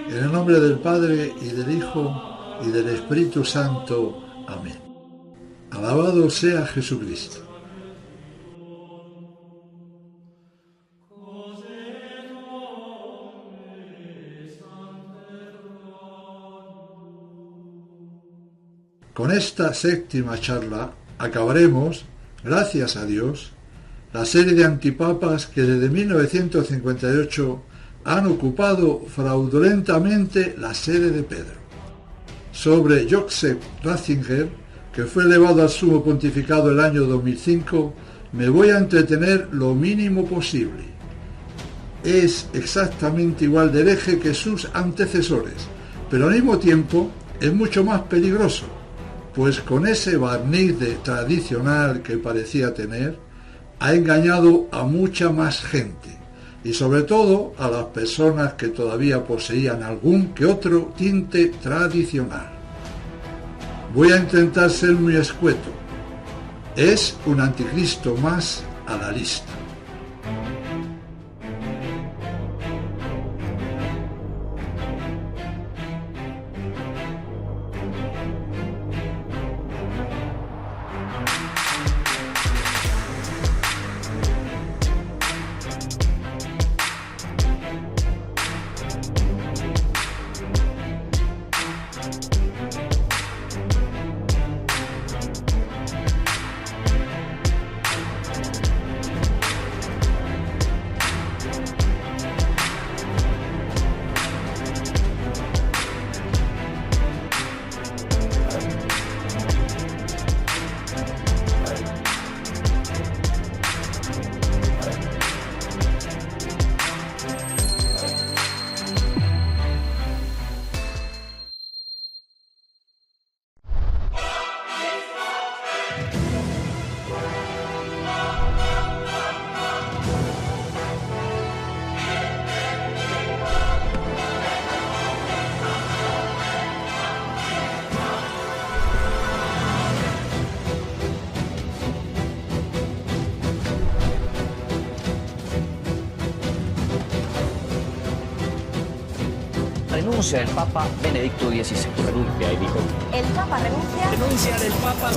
En el nombre del Padre, y del Hijo, y del Espíritu Santo. Amén. Alabado sea Jesucristo. Con esta séptima charla acabaremos, gracias a Dios, la serie de antipapas que desde 1958 han ocupado fraudulentamente la sede de Pedro. Sobre Joseph Ratzinger, que fue elevado al sumo pontificado el año 2005, me voy a entretener lo mínimo posible. Es exactamente igual de hereje que sus antecesores, pero al mismo tiempo es mucho más peligroso, pues con ese barniz de tradicional que parecía tener, ha engañado a mucha más gente, y sobre todo a las personas que todavía poseían algún que otro tinte tradicional. Voy a intentar ser muy escueto. Es un anticristo más a la lista. Renuncia el Papa Benedicto XVI. Renuncia y dijo. El Papa renuncia. Renuncia del Papa.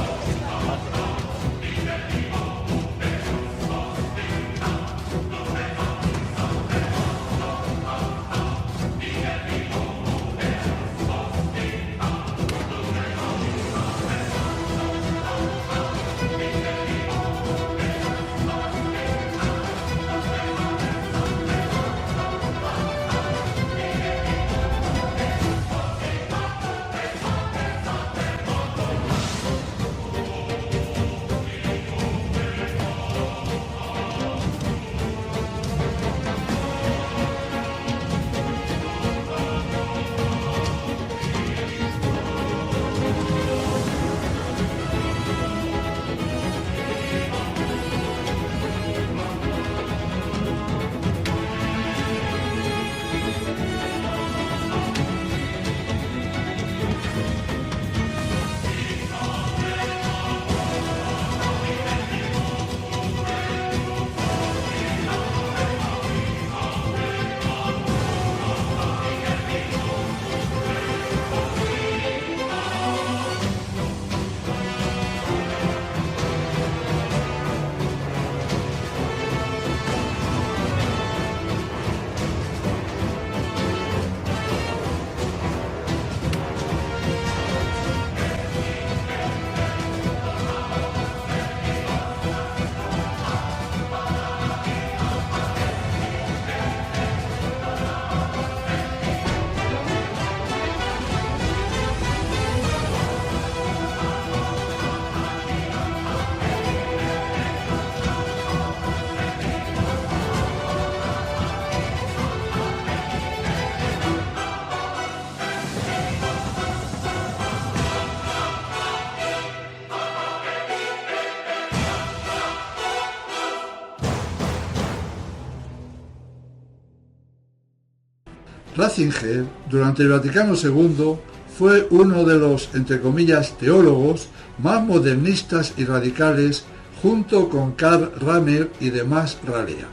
Ratzinger, durante el Vaticano II, fue uno de los, entre comillas, teólogos más modernistas y radicales, junto con Karl Rahner y demás ralea.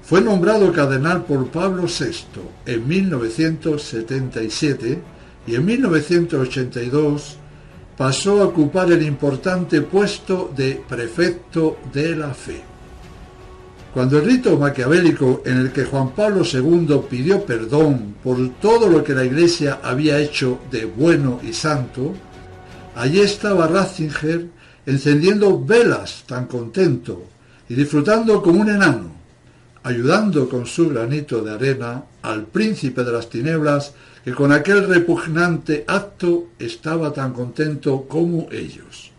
Fue nombrado cardenal por Pablo VI en 1977 y en 1982 pasó a ocupar el importante puesto de prefecto de la fe. Cuando el rito maquiavélico en el que Juan Pablo II pidió perdón por todo lo que la Iglesia había hecho de bueno y santo, allí estaba Ratzinger encendiendo velas tan contento y disfrutando como un enano, ayudando con su granito de arena al príncipe de las tinieblas que con aquel repugnante acto estaba tan contento como ellos.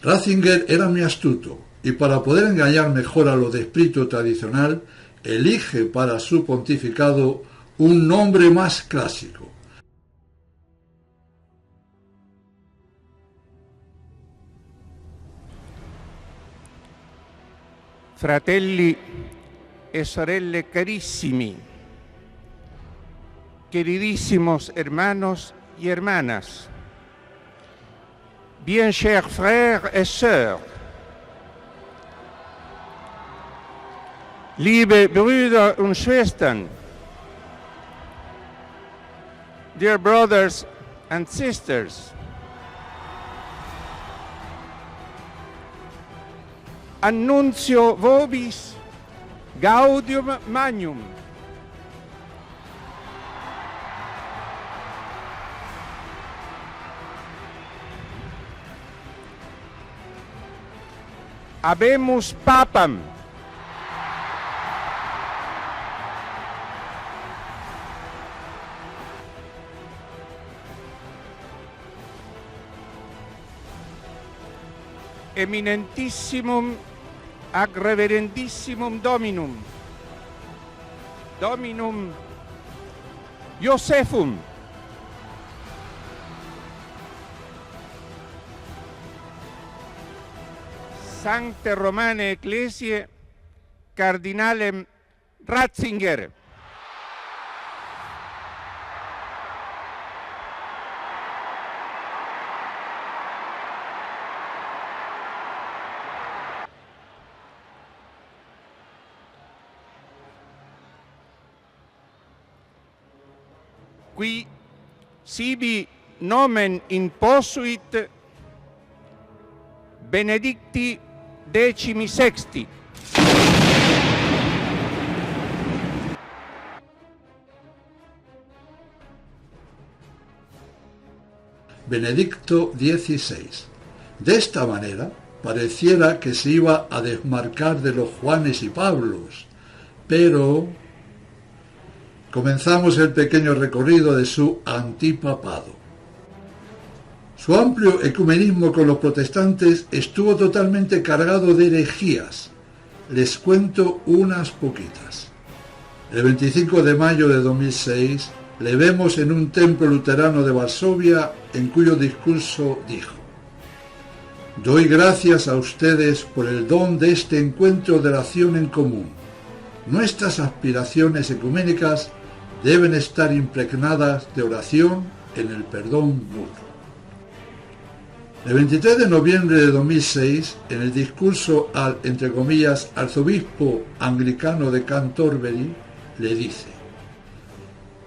Ratzinger era muy astuto y para poder engañar mejor a lo de espíritu tradicional, elige para su pontificado un nombre más clásico. Fratelli e sorelle carissimi, queridísimos hermanos y hermanas, bien chers frères et sœurs, liebe Brüder und Schwestern, dear brothers and sisters, annuncio vobis gaudium magnum. Habemus papam. Eminentissimum ac reverendissimum Dominum, Dominum Josephum, Sancte Romane Ecclesiae Cardinalem Ratzinger. Qui sibi nomen imposuit Benedicti XVI. Benedicto XVI. De esta manera, pareciera que se iba a desmarcar de los Juanes y Pablos, pero comenzamos el pequeño recorrido de su antipapado. Su amplio ecumenismo con los protestantes estuvo totalmente cargado de herejías. Les cuento unas poquitas. El 25 de mayo de 2006 le vemos en un templo luterano de Varsovia, en cuyo discurso dijo: «Doy gracias a ustedes por el don de este encuentro de oración en común. Nuestras aspiraciones ecuménicas deben estar impregnadas de oración en el perdón mutuo». El 23 de noviembre de 2006, en el discurso al, entre comillas, arzobispo anglicano de Canterbury, le dice: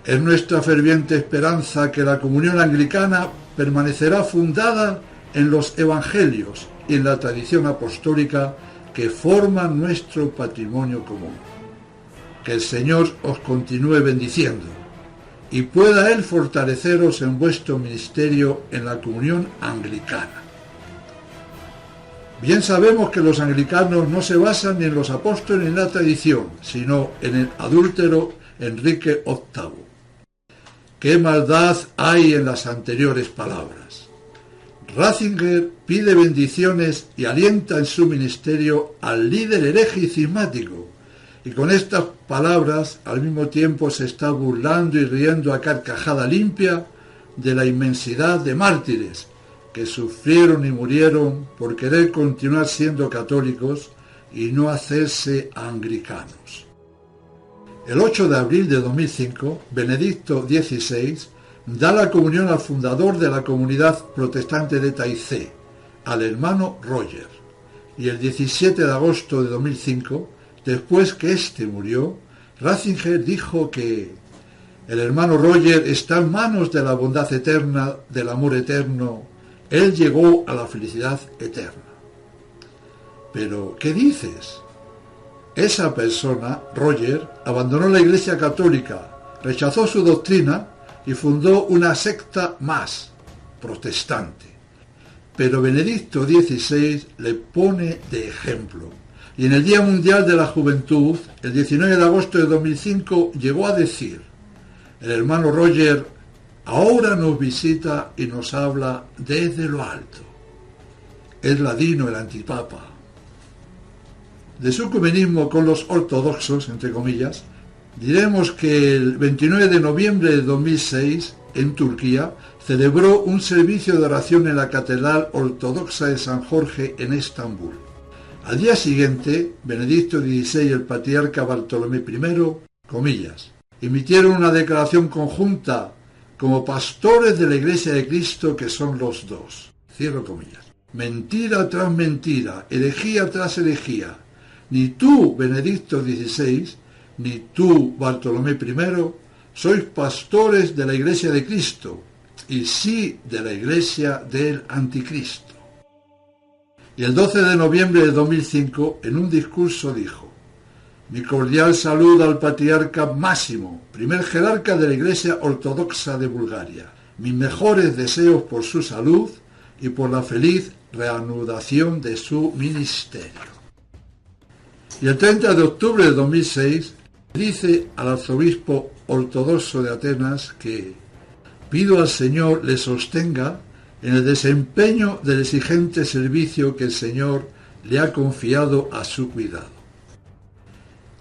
«Es nuestra ferviente esperanza que la comunión anglicana permanecerá fundada en los evangelios y en la tradición apostólica que forman nuestro patrimonio común. Que el Señor os continúe bendiciendo y pueda Él fortaleceros en vuestro ministerio en la comunión anglicana». Bien sabemos que los anglicanos no se basan ni en los apóstoles ni en la tradición, sino en el adúltero Enrique VIII. ¿Qué maldad hay en las anteriores palabras? Ratzinger pide bendiciones y alienta en su ministerio al líder hereje y cismático, y con estas palabras al mismo tiempo se está burlando y riendo a carcajada limpia de la inmensidad de mártires que sufrieron y murieron por querer continuar siendo católicos y no hacerse anglicanos. El 8 de abril de 2005, Benedicto XVI da la comunión al fundador de la comunidad protestante de Taizé, al hermano Roger. Y el 17 de agosto de 2005, después que éste murió, Ratzinger dijo que el hermano Roger está en manos de la bondad eterna, del amor eterno. Él llegó a la felicidad eterna. Pero, ¿qué dices? Esa persona, Roger, abandonó la Iglesia Católica, rechazó su doctrina y fundó una secta más, protestante. Pero Benedicto XVI le pone de ejemplo. Y en el Día Mundial de la Juventud, el 19 de agosto de 2005, llegó a decir: el hermano Roger ahora nos visita y nos habla desde lo alto. Es ladino el antipapa. De su ecumenismo con los ortodoxos, entre comillas, diremos que el 29 de noviembre de 2006, en Turquía, celebró un servicio de oración en la Catedral Ortodoxa de San Jorge en Estambul. Al día siguiente, Benedicto XVI y el patriarca Bartolomé I, comillas, emitieron una declaración conjunta como pastores de la Iglesia de Cristo que son los dos. Cierro comillas. Mentira tras mentira, herejía tras herejía. Ni tú, Benedicto XVI, ni tú, Bartolomé I, sois pastores de la Iglesia de Cristo, y sí de la Iglesia del Anticristo. Y el 12 de noviembre de 2005, en un discurso dijo: mi cordial saludo al patriarca Máximo, primer jerarca de la Iglesia Ortodoxa de Bulgaria. Mis mejores deseos por su salud y por la feliz reanudación de su ministerio. Y el 30 de octubre de 2006 dice al arzobispo ortodoxo de Atenas que pido al Señor le sostenga en el desempeño del exigente servicio que el Señor le ha confiado a su cuidado.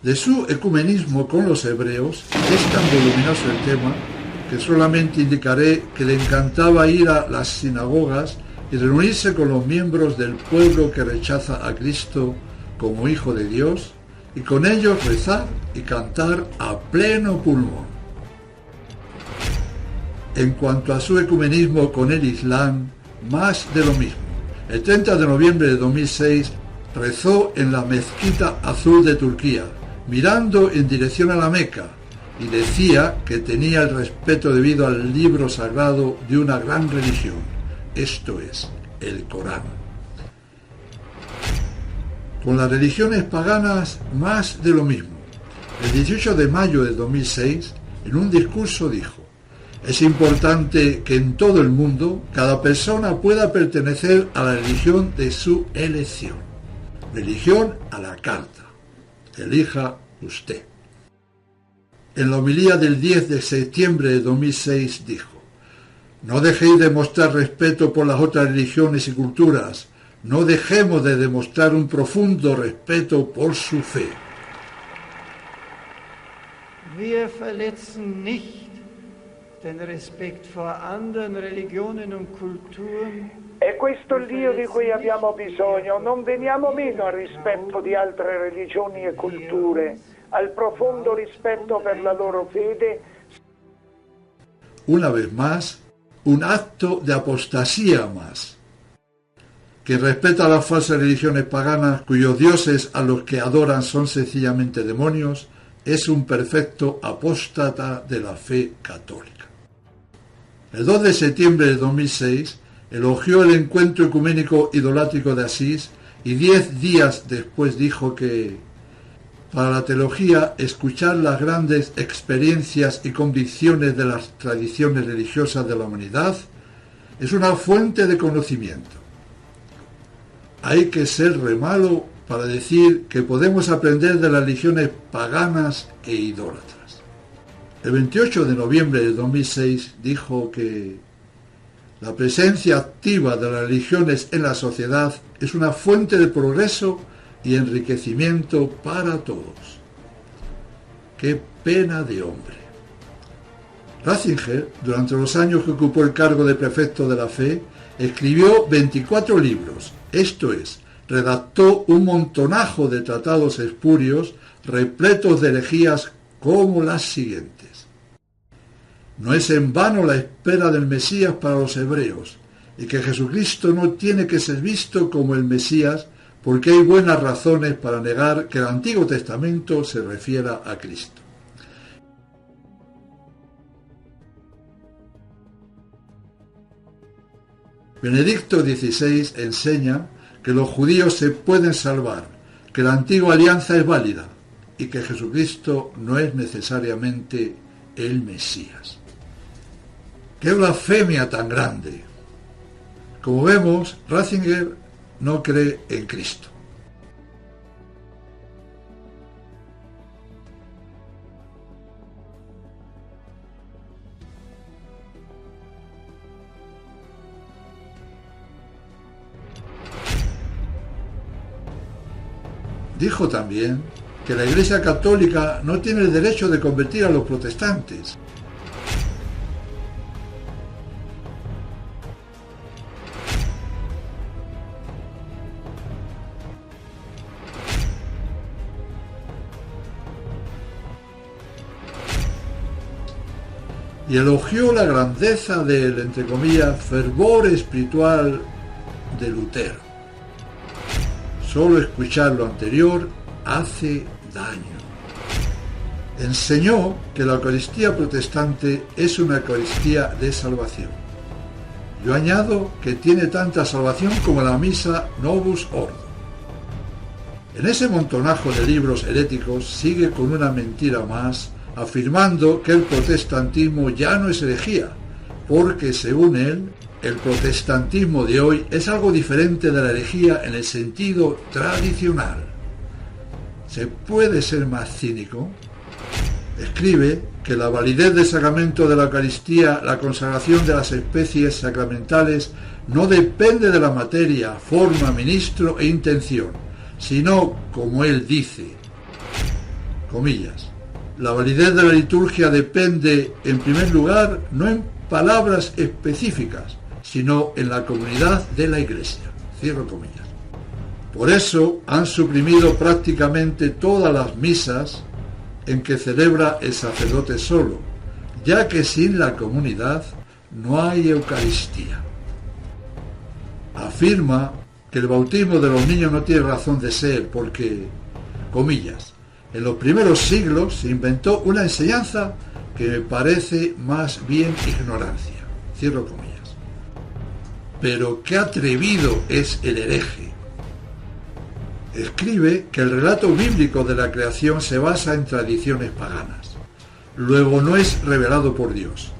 De su ecumenismo con los hebreos es tan voluminoso el tema que solamente indicaré que le encantaba ir a las sinagogas y reunirse con los miembros del pueblo que rechaza a Cristo como Hijo de Dios, y con ellos rezar y cantar a pleno pulmón. En cuanto a su ecumenismo con el Islam, más de lo mismo. El 30 de noviembre de 2006 rezó en la Mezquita Azul de Turquía, mirando en dirección a la Meca, y decía que tenía el respeto debido al libro sagrado de una gran religión, esto es, el Corán. Con las religiones paganas, más de lo mismo. El 18 de mayo de 2006, en un discurso dijo: es importante que en todo el mundo cada persona pueda pertenecer a la religión de su elección. Religión a la carta. Elija usted. En la homilía del 10 de septiembre de 2006 dijo: no dejéis de mostrar respeto por las otras religiones y culturas. No dejemos de demostrar un profundo respeto por su fe. Wir verletzen nicht den Respekt vor anderen Religionen und Kulturen. È questo il Dio di cui abbiamo bisogno. Non veniamo meno al rispetto di altre religioni e culture, al profondo rispetto per la loro fede. Una vez más, un acto de apostasía más. Que respeta las falsas religiones paganas cuyos dioses a los que adoran son sencillamente demonios, es un perfecto apóstata de la fe católica. El 2 de septiembre de 2006 elogió el encuentro ecuménico idolátrico de Asís y 10 días después dijo que para la teología escuchar las grandes experiencias y convicciones de las tradiciones religiosas de la humanidad es una fuente de conocimiento. Hay que ser re malo para decir que podemos aprender de las religiones paganas e idólatras. El 28 de noviembre de 2006 dijo que la presencia activa de las religiones en la sociedad es una fuente de progreso y enriquecimiento para todos. ¡Qué pena de hombre! Ratzinger, durante los años que ocupó el cargo de prefecto de la fe, escribió 24 libros, esto es, redactó un montonajo de tratados espurios repletos de herejías como las siguientes. No es en vano la espera del Mesías para los hebreos, y que Jesucristo no tiene que ser visto como el Mesías, porque hay buenas razones para negar que el Antiguo Testamento se refiera a Cristo. Benedicto XVI enseña que los judíos se pueden salvar, que la antigua alianza es válida y que Jesucristo no es necesariamente el Mesías. ¡Qué blasfemia tan grande! Como vemos, Ratzinger no cree en Cristo. Dijo también que la Iglesia Católica no tiene el derecho de convertir a los protestantes. Y elogió la grandeza del, entre comillas, fervor espiritual de Lutero. Solo escuchar lo anterior hace daño. Enseñó que la Eucaristía protestante es una Eucaristía de salvación. Yo añado que tiene tanta salvación como la misa Novus Ordo. En ese montonajo de libros heréticos sigue con una mentira más, afirmando que el protestantismo ya no es herejía, porque según él, el protestantismo de hoy es algo diferente de la herejía en el sentido tradicional. ¿Se puede ser más cínico? Escribe que la validez del sacramento de la Eucaristía, la consagración de las especies sacramentales, no depende de la materia, forma, ministro e intención, sino, como él dice, comillas, la validez de la liturgia depende, en primer lugar, no en palabras específicas, sino en la comunidad de la Iglesia. Cierro comillas. Por eso han suprimido prácticamente todas las misas en que celebra el sacerdote solo, ya que sin la comunidad no hay Eucaristía. Afirma que el bautismo de los niños no tiene razón de ser porque, comillas, en los primeros siglos se inventó una enseñanza que me parece más bien ignorancia. Cierro comillas. Pero qué atrevido es el hereje. Escribe que el relato bíblico de la creación se basa en tradiciones paganas. Luego no es revelado por Dios.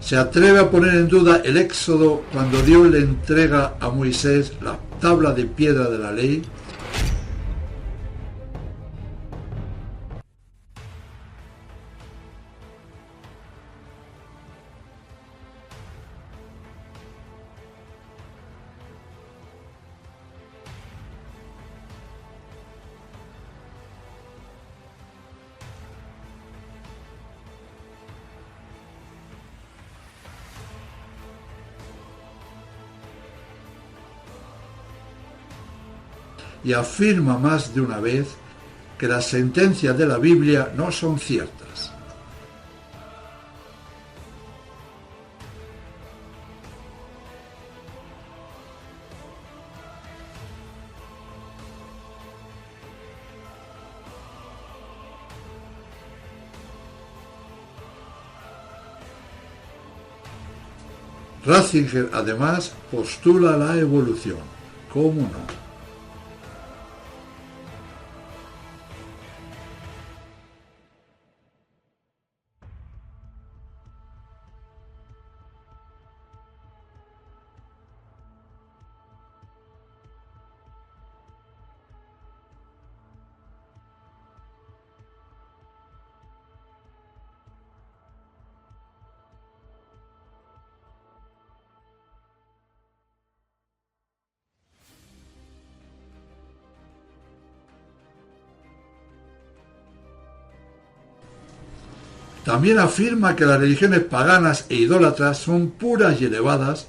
Se atreve a poner en duda el Éxodo cuando Dios le entrega a Moisés la tabla de piedra de la ley. Y afirma más de una vez que las sentencias de la Biblia no son ciertas. Ratzinger además postula la evolución. ¿Cómo no? También afirma que las religiones paganas e idólatras son puras y elevadas,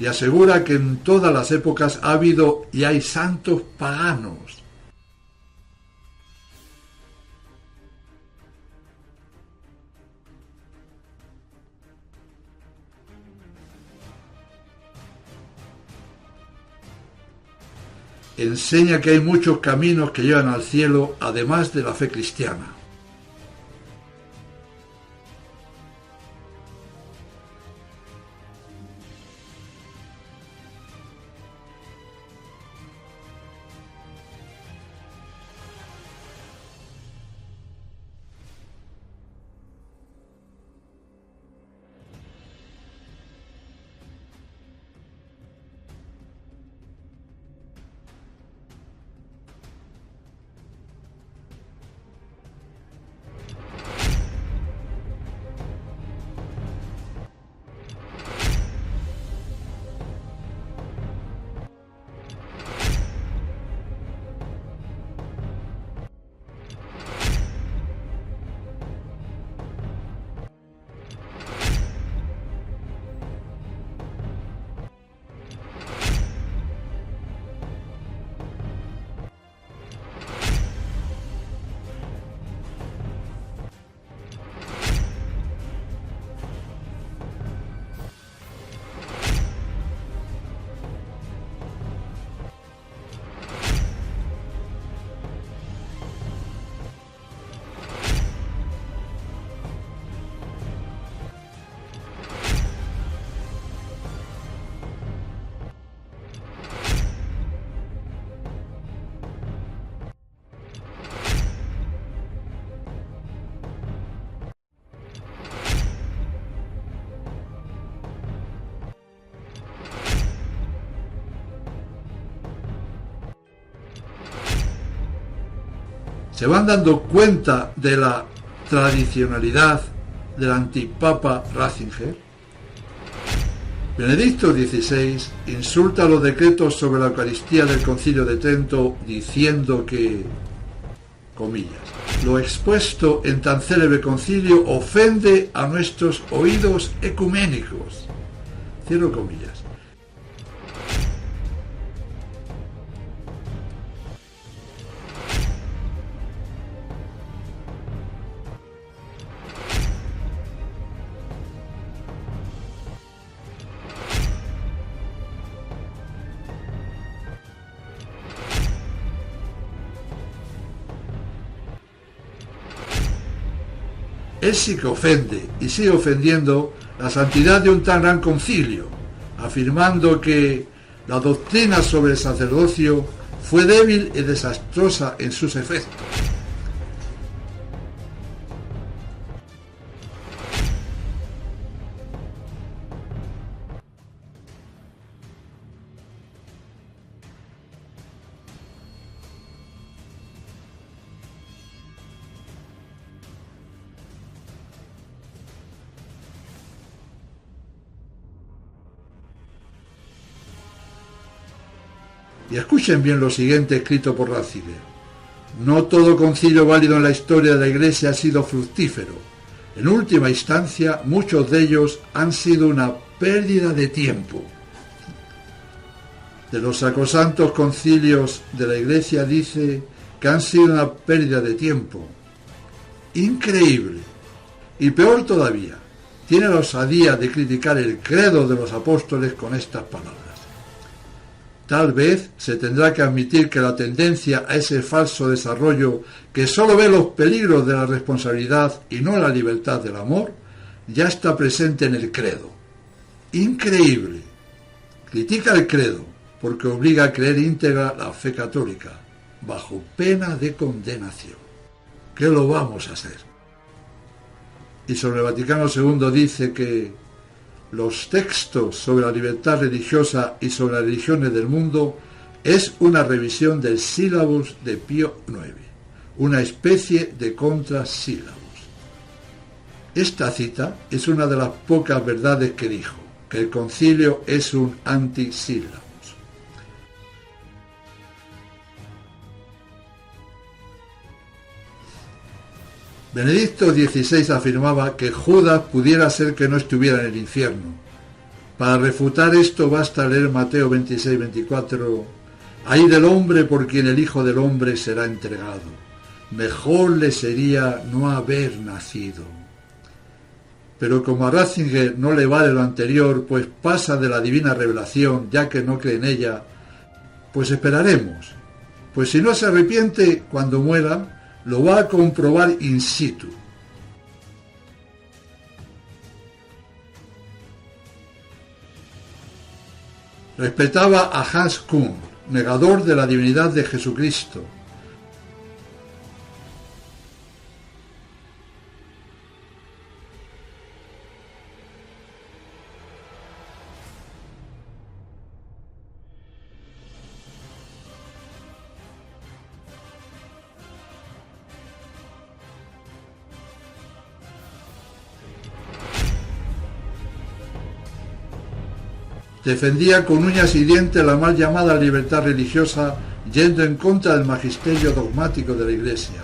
y asegura que en todas las épocas ha habido y hay santos paganos. Enseña que hay muchos caminos que llevan al cielo, además de la fe cristiana. Se van dando cuenta de la tradicionalidad del antipapa Ratzinger. Benedicto XVI insulta los decretos sobre la Eucaristía del Concilio de Trento diciendo que, comillas, lo expuesto en tan célebre concilio ofende a nuestros oídos ecuménicos, cierro comillas. Él sí que ofende y sigue ofendiendo la santidad de un tan gran concilio, afirmando que la doctrina sobre el sacerdocio fue débil y desastrosa en sus efectos. Y escuchen bien lo siguiente escrito por Ratzinger. No todo concilio válido en la historia de la Iglesia ha sido fructífero. En última instancia, muchos de ellos han sido una pérdida de tiempo. De los sacrosantos concilios de la Iglesia dice que han sido una pérdida de tiempo. Increíble. Y peor todavía, tiene la osadía de criticar el credo de los apóstoles con estas palabras. Tal vez se tendrá que admitir que la tendencia a ese falso desarrollo que solo ve los peligros de la responsabilidad y no la libertad del amor, ya está presente en el credo. Increíble. Critica el credo porque obliga a creer íntegra la fe católica, bajo pena de condenación. ¿Qué lo vamos a hacer? Y sobre el Vaticano II dice que los textos sobre la libertad religiosa y sobre las religiones del mundo es una revisión del sílabus de Pío IX, una especie de contrasílabus. Esta cita es una de las pocas verdades que dijo, que el concilio es un antisílabus. Benedicto XVI afirmaba que Judas pudiera ser que no estuviera en el infierno, Para refutar esto basta leer Mateo 26-24. Ay del hombre por quien el Hijo del Hombre será entregado. Mejor le sería no haber nacido. Pero como a Ratzinger no le vale lo anterior, pues pasa de la divina revelación, ya que no cree en ella, pues esperaremos. Pues si no se arrepiente cuando muera, lo va a comprobar in situ. Respetaba a Hans Kuhn, negador de la divinidad de Jesucristo. Defendía con uñas y dientes la mal llamada libertad religiosa, yendo en contra del magisterio dogmático de la Iglesia.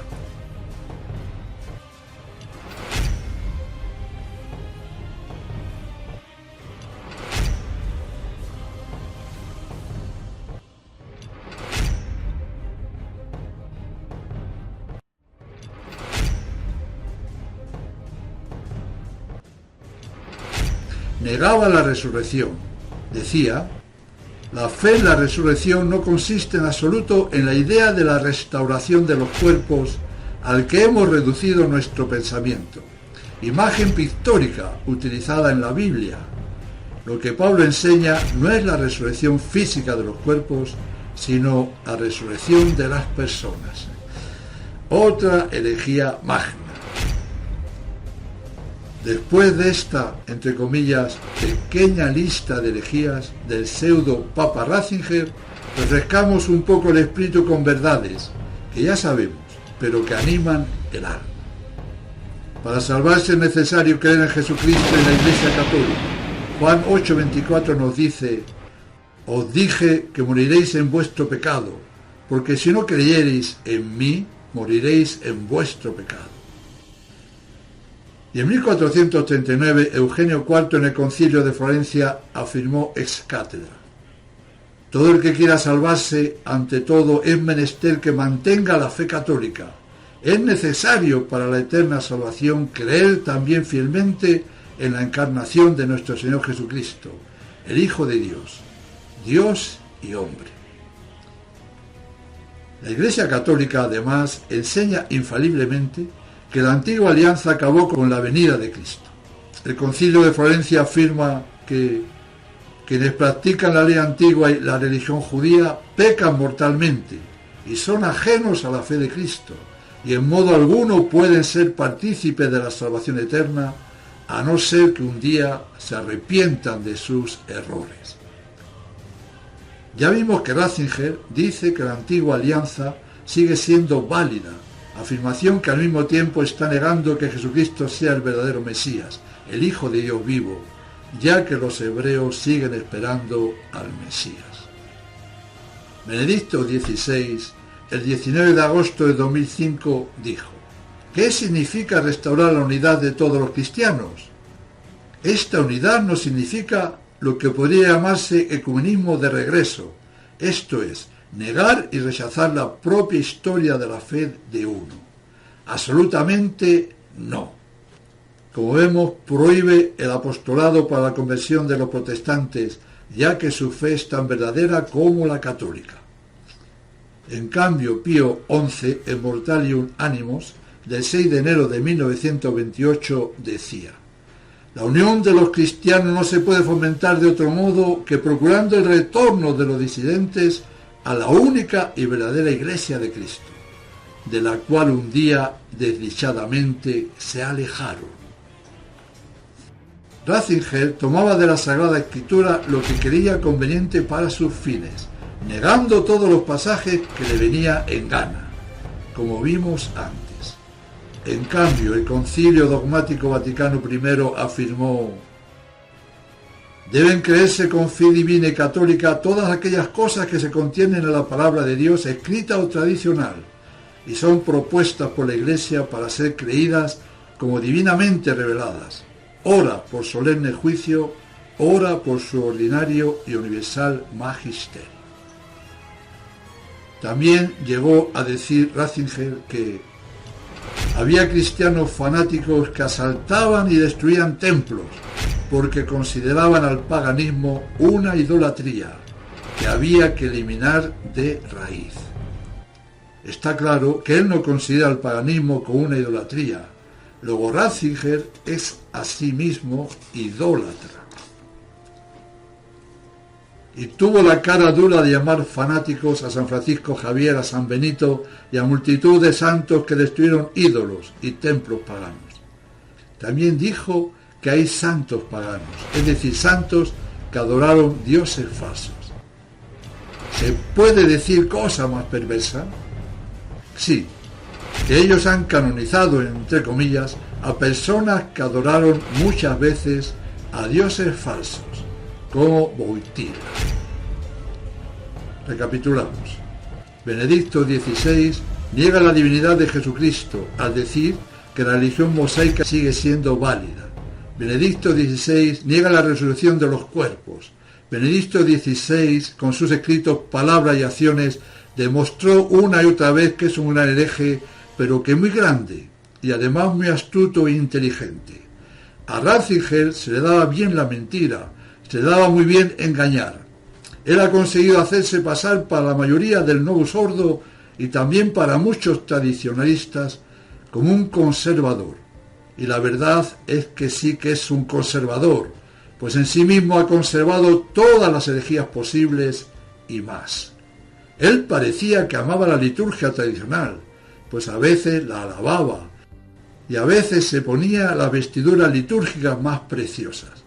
Negaba la resurrección. Decía, la fe en la resurrección no consiste en absoluto en la idea de la restauración de los cuerpos al que hemos reducido nuestro pensamiento, imagen pictórica utilizada en la Biblia. Lo que Pablo enseña no es la resurrección física de los cuerpos, sino la resurrección de las personas. Otra herejía magna. Después de esta, entre comillas, pequeña lista de herejías del pseudo Papa Ratzinger, refrescamos un poco el espíritu con verdades que ya sabemos, pero que animan el alma. Para salvarse es necesario creer en Jesucristo y en la Iglesia Católica. Juan 8:24 nos dice, os dije que moriréis en vuestro pecado, porque si no creyereis en mí, moriréis en vuestro pecado. Y en 1439 Eugenio IV en el Concilio de Florencia afirmó ex cátedra: todo el que quiera salvarse, ante todo, es menester que mantenga la fe católica. Es necesario para la eterna salvación creer también fielmente en la encarnación de nuestro Señor Jesucristo, el Hijo de Dios, Dios y hombre. La Iglesia Católica, además, enseña infaliblemente que la antigua alianza acabó con la venida de Cristo. El Concilio de Florencia afirma que quienes practican la ley antigua y la religión judía pecan mortalmente y son ajenos a la fe de Cristo, y en modo alguno pueden ser partícipes de la salvación eterna, a no ser que un día se arrepientan de sus errores. Ya vimos que Ratzinger dice que la antigua alianza sigue siendo válida, afirmación que al mismo tiempo está negando que Jesucristo sea el verdadero Mesías, el Hijo de Dios vivo, ya que los hebreos siguen esperando al Mesías. Benedicto XVI, el 19 de agosto de 2005, dijo: ¿qué significa restaurar la unidad de todos los cristianos? Esta unidad no significa lo que podría llamarse ecumenismo de regreso, esto es, negar y rechazar la propia historia de la fe de uno. Absolutamente no. Como vemos, prohíbe el apostolado para la conversión de los protestantes, ya que su fe es tan verdadera como la católica. En cambio, Pío XI, en Mortalium Animos, del 6 de enero de 1928, decía: la unión de los cristianos no se puede fomentar de otro modo que procurando el retorno de los disidentes a la única y verdadera Iglesia de Cristo, de la cual un día desdichadamente se alejaron. Ratzinger tomaba de la Sagrada Escritura lo que creía conveniente para sus fines, negando todos los pasajes que le venía en gana, como vimos antes. En cambio, el Concilio Dogmático Vaticano I afirmó: deben creerse con fe divina y católica todas aquellas cosas que se contienen en la palabra de Dios escrita o tradicional, y son propuestas por la Iglesia para ser creídas como divinamente reveladas, ora por solemne juicio ora por su ordinario y universal magisterio. También llegó a decir Ratzinger que había cristianos fanáticos que asaltaban y destruían templos porque consideraban al paganismo una idolatría que había que eliminar de raíz. Está claro que él no considera el paganismo como una idolatría. Luego Ratzinger es asimismo idólatra. Y tuvo la cara dura de llamar fanáticos a San Francisco Javier, a San Benito y a multitud de santos que destruyeron ídolos y templos paganos. También dijo que hay santos paganos, es decir, santos que adoraron dioses falsos. ¿Se puede decir cosa más perversa? Sí, que ellos han canonizado, entre comillas, a personas que adoraron muchas veces a dioses falsos, como Wojtyla. Recapitulamos. Benedicto XVI niega la divinidad de Jesucristo al decir que la religión mosaica sigue siendo válida. Benedicto XVI niega la resurrección de los cuerpos. Benedicto XVI, con sus escritos, palabras y acciones, demostró una y otra vez que es un gran hereje, pero que muy grande y además muy astuto e inteligente. A Ratzinger se le daba bien la mentira, se le daba muy bien engañar. Él ha conseguido hacerse pasar para la mayoría del Novus Ordo y también para muchos tradicionalistas como un conservador. Y la verdad es que sí que es un conservador, pues en sí mismo ha conservado todas las herejías posibles y más. Él parecía que amaba la liturgia tradicional, pues a veces la alababa y a veces se ponía las vestiduras litúrgicas más preciosas.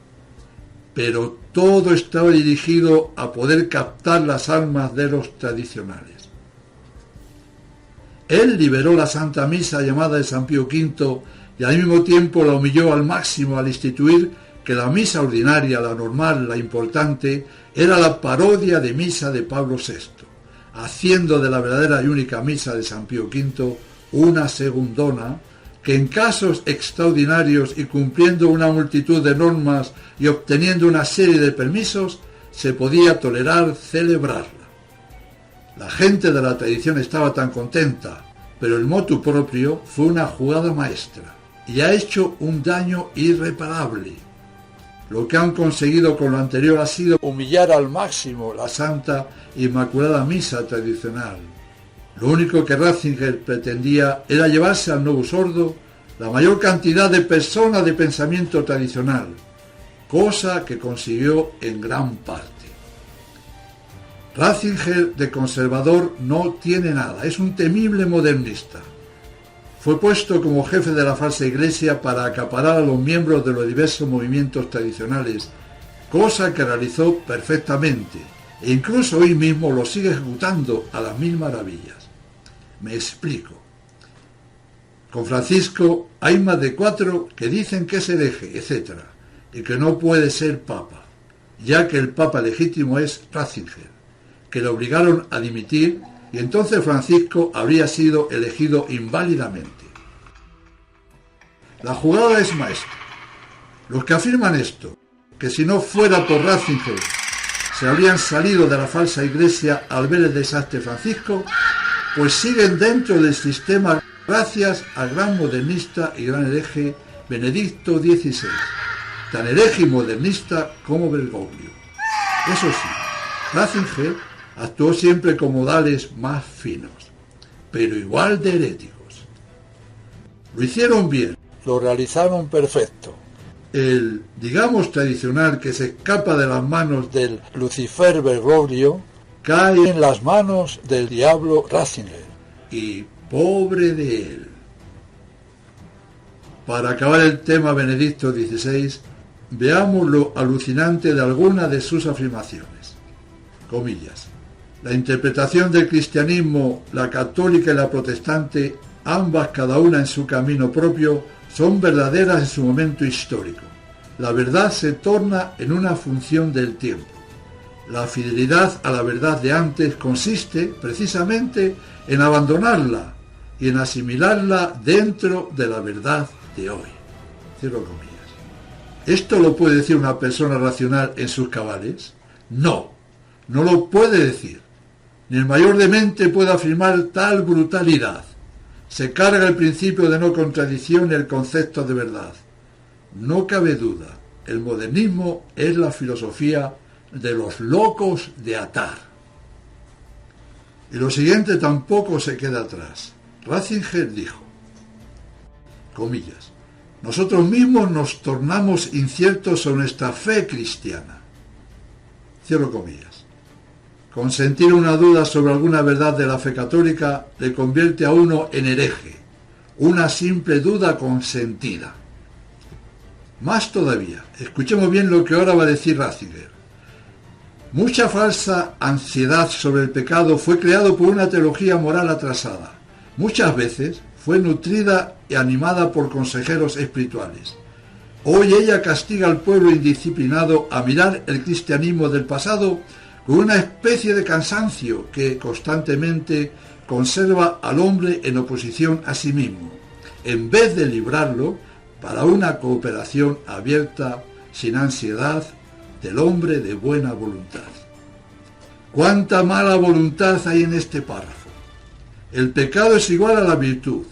Pero todo estaba dirigido a poder captar las almas de los tradicionales. Él liberó la Santa Misa llamada de San Pío V y al mismo tiempo la humilló al máximo al instituir que la misa ordinaria, la normal, la importante, era la parodia de misa de Pablo VI, haciendo de la verdadera y única misa de San Pío V una segundona, que en casos extraordinarios y cumpliendo una multitud de normas y obteniendo una serie de permisos, se podía tolerar celebrarla. La gente de la tradición estaba tan contenta, pero el motu proprio fue una jugada maestra y ha hecho un daño irreparable. Lo que han conseguido con lo anterior ha sido humillar al máximo la Santa Inmaculada Misa tradicional. Lo único que Ratzinger pretendía era llevarse al Novus Ordo la mayor cantidad de personas de pensamiento tradicional, cosa que consiguió en gran parte. Ratzinger de conservador no tiene nada, es un temible modernista. Fue puesto como jefe de la falsa iglesia para acaparar a los miembros de los diversos movimientos tradicionales, cosa que realizó perfectamente, e incluso hoy mismo lo sigue ejecutando a las mil maravillas. Me explico. Con Francisco hay más de 4 que dicen que es hereje, etc., y que no puede ser papa, ya que el papa legítimo es Ratzinger, que le obligaron a dimitir, y entonces Francisco habría sido elegido inválidamente. La jugada es maestra. Los que afirman esto, que si no fuera por Ratzinger se habrían salido de la falsa iglesia al ver el desastre Francisco, pues siguen dentro del sistema gracias al gran modernista y gran hereje Benedicto XVI, tan hereje y modernista como Bergoglio. Eso sí, Ratzinger actuó siempre con modales más finos, pero igual de heréticos. Lo hicieron bien, lo realizaron perfecto. El, digamos, tradicional que se escapa de las manos del Lucifer Bergoglio cae en las manos del diablo Ratzinger, y pobre de él. Para acabar el tema Benedicto XVI, veamos lo alucinante de algunas de sus afirmaciones. Comillas. La interpretación del cristianismo, la católica y la protestante, ambas cada una en su camino propio, son verdaderas en su momento histórico. La verdad se torna en una función del tiempo. La fidelidad a la verdad de antes consiste precisamente en abandonarla y en asimilarla dentro de la verdad de hoy. Cierro comillas. ¿Esto lo puede decir una persona racional en sus cabales? No, no lo puede decir. Ni el mayor demente puede afirmar tal brutalidad. Se carga el principio de no contradicción y el concepto de verdad. No cabe duda, el modernismo es la filosofía de los locos de atar. Y lo siguiente tampoco se queda atrás. Ratzinger dijo, comillas, nosotros mismos nos tornamos inciertos sobre nuestra fe cristiana. Cierro comillas. Consentir una duda sobre alguna verdad de la fe católica le convierte a uno en hereje, una simple duda consentida. Más todavía, escuchemos bien lo que ahora va a decir Ratzinger. Mucha falsa ansiedad sobre el pecado fue creado por una teología moral atrasada. Muchas veces fue nutrida y animada por consejeros espirituales. Hoy ella castiga al pueblo indisciplinado a mirar el cristianismo del pasado con una especie de cansancio que constantemente conserva al hombre en oposición a sí mismo, en vez de librarlo para una cooperación abierta, sin ansiedad, del hombre de buena voluntad. ¡Cuánta mala voluntad hay en este párrafo! El pecado es igual a la virtud.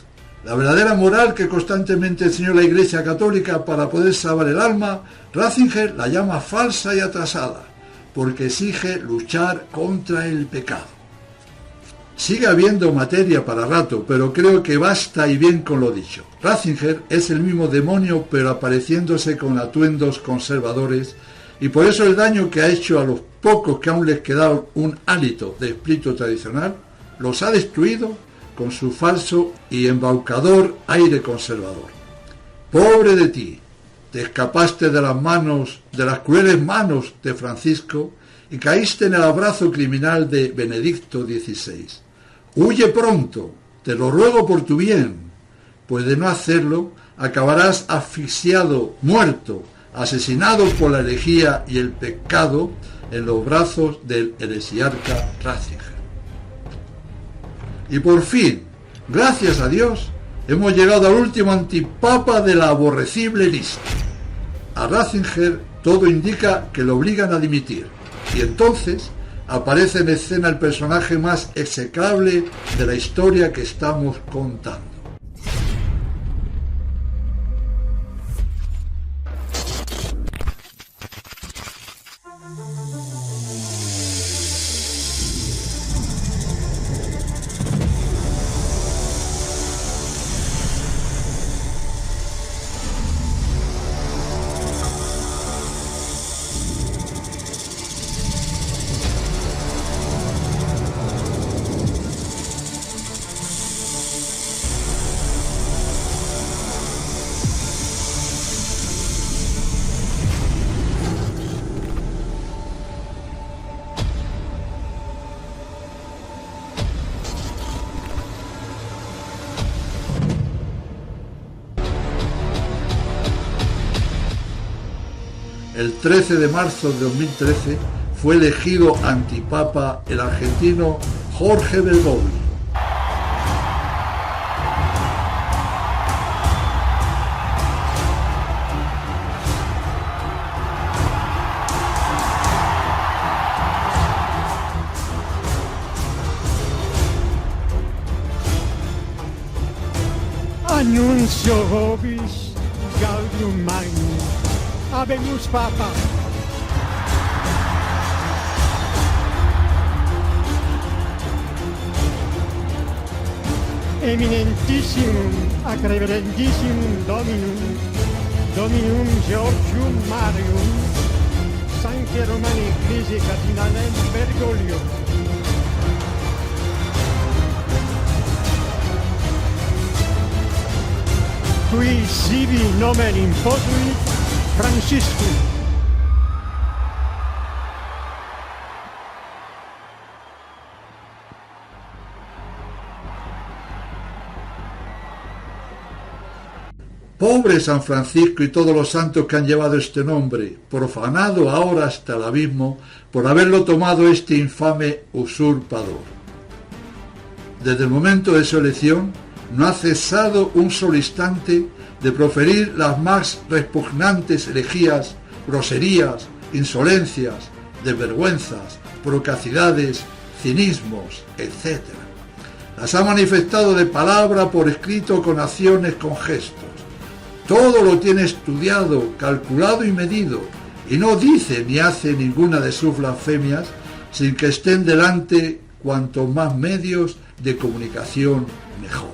La verdadera moral que constantemente enseñó la Iglesia Católica para poder salvar el alma, Ratzinger la llama falsa y atrasada, porque exige luchar contra el pecado. Sigue habiendo materia para rato, pero creo que basta y bien con lo dicho. Ratzinger es el mismo demonio, pero apareciéndose con atuendos conservadores, y por eso el daño que ha hecho a los pocos que aún les queda un hálito de espíritu tradicional, los ha destruido con su falso y embaucador aire conservador. ¡Pobre de ti! Te escapaste de las crueles manos de Francisco y caíste en el abrazo criminal de Benedicto XVI. Huye pronto, te lo ruego por tu bien, pues de no hacerlo acabarás asfixiado, muerto, asesinado por la herejía y el pecado en los brazos del heresiarca Ratzinger. Y por fin, gracias a Dios, hemos llegado al último antipapa de la aborrecible lista. A Ratzinger todo indica que lo obligan a dimitir, y entonces aparece en escena el personaje más execrable de la historia que estamos contando. El 13 de marzo de 2013 fue elegido antipapa el argentino Jorge Bergoglio. Annuncio vobis Gaudium Magnum, habemus Papa. Eminentissimum ac reverendissimum Dominum Georgium Marium, Sancte Romane Ecclesiae Cardinalem Bergoglio. Qui sibi nomen imposuit Franciscum. Pobre San Francisco y todos los santos que han llevado este nombre, profanado ahora hasta el abismo por haberlo tomado este infame usurpador. Desde el momento de su elección, no ha cesado un solo instante de proferir las más repugnantes herejías, groserías, insolencias, desvergüenzas, procacidades, cinismos, etc. Las ha manifestado de palabra, por escrito, con acciones, con gestos. Todo lo tiene estudiado, calculado y medido, y no dice ni hace ninguna de sus blasfemias sin que estén delante cuantos más medios de comunicación mejor.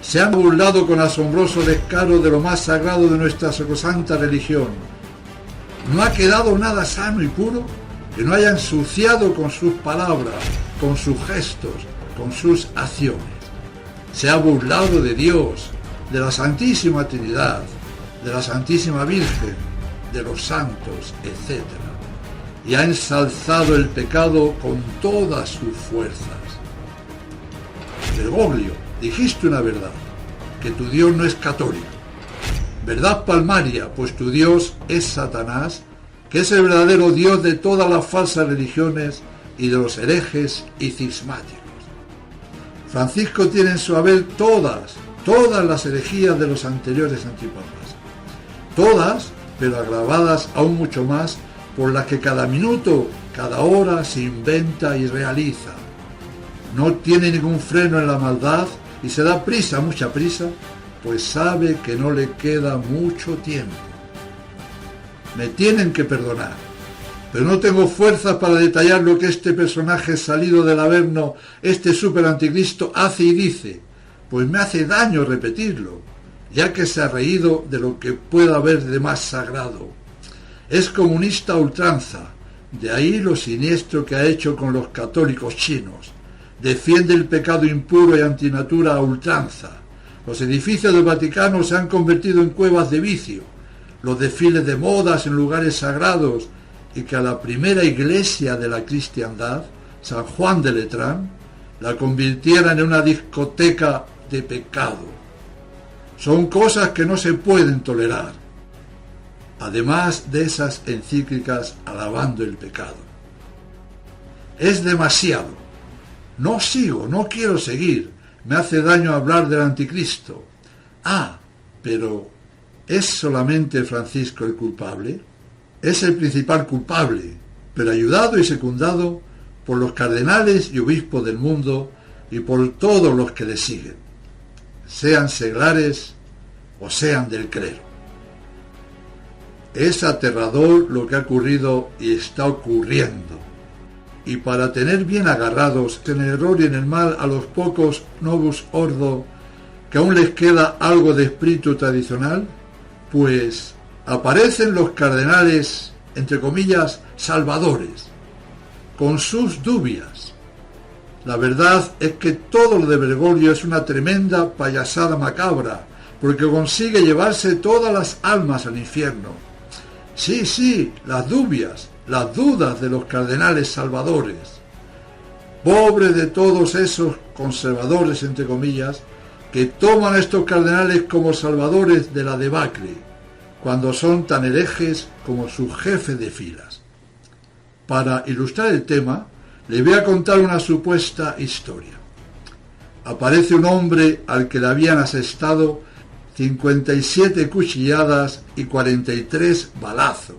Se han burlado con asombroso descaro de lo más sagrado de nuestra sacrosanta religión. No ha quedado nada sano y puro que no haya ensuciado con sus palabras, con sus gestos, con sus acciones. Se ha burlado de Dios, de la Santísima Trinidad, de la Santísima Virgen, de los santos, etc. Y ha ensalzado el pecado con todas sus fuerzas. Bergoglio, dijiste una verdad, que tu Dios no es católico. Verdad palmaria, pues tu Dios es Satanás, que es el verdadero Dios de todas las falsas religiones y de los herejes y cismáticos. Francisco tiene en su haber todas las herejías de los anteriores antipapas. Todas, pero agravadas aún mucho más por las que cada minuto, cada hora se inventa y realiza. No tiene ningún freno en la maldad y se da prisa, mucha prisa, pues sabe que no le queda mucho tiempo. Me tienen que perdonar, pero no tengo fuerzas para detallar lo que este personaje salido del Averno, este super anticristo, hace y dice, pues me hace daño repetirlo, ya que se ha reído de lo que pueda haber de más sagrado. Es comunista a ultranza, de ahí lo siniestro que ha hecho con los católicos chinos. Defiende el pecado impuro y antinatura a ultranza. Los edificios del Vaticano se han convertido en cuevas de vicio, los desfiles de modas en lugares sagrados, y que a la primera iglesia de la cristiandad, San Juan de Letrán, la convirtieran en una discoteca de pecado. Son cosas que no se pueden tolerar, además de esas encíclicas alabando el pecado. Es demasiado. No sigo, no quiero seguir. Me hace daño hablar del anticristo. Pero ¿es solamente Francisco el culpable? Es el principal culpable, pero ayudado y secundado por los cardenales y obispos del mundo y por todos los que le siguen, sean seglares o sean del clero. Es aterrador lo que ha ocurrido y está ocurriendo. Y para tener bien agarrados en el error y en el mal a los pocos novus ordo que aún les queda algo de espíritu tradicional, pues aparecen los cardenales, entre comillas, salvadores, con sus dubias. La verdad es que todo lo de Bergoglio es una tremenda payasada macabra, porque consigue llevarse todas las almas al infierno. Sí, las dubias, las dudas de los cardenales salvadores. Pobres de todos esos conservadores, entre comillas, que toman a estos cardenales como salvadores de la debacle, cuando son tan herejes como su jefe de filas. Para ilustrar el tema, les voy a contar una supuesta historia. Aparece un hombre al que le habían asestado 57 cuchilladas y 43 balazos.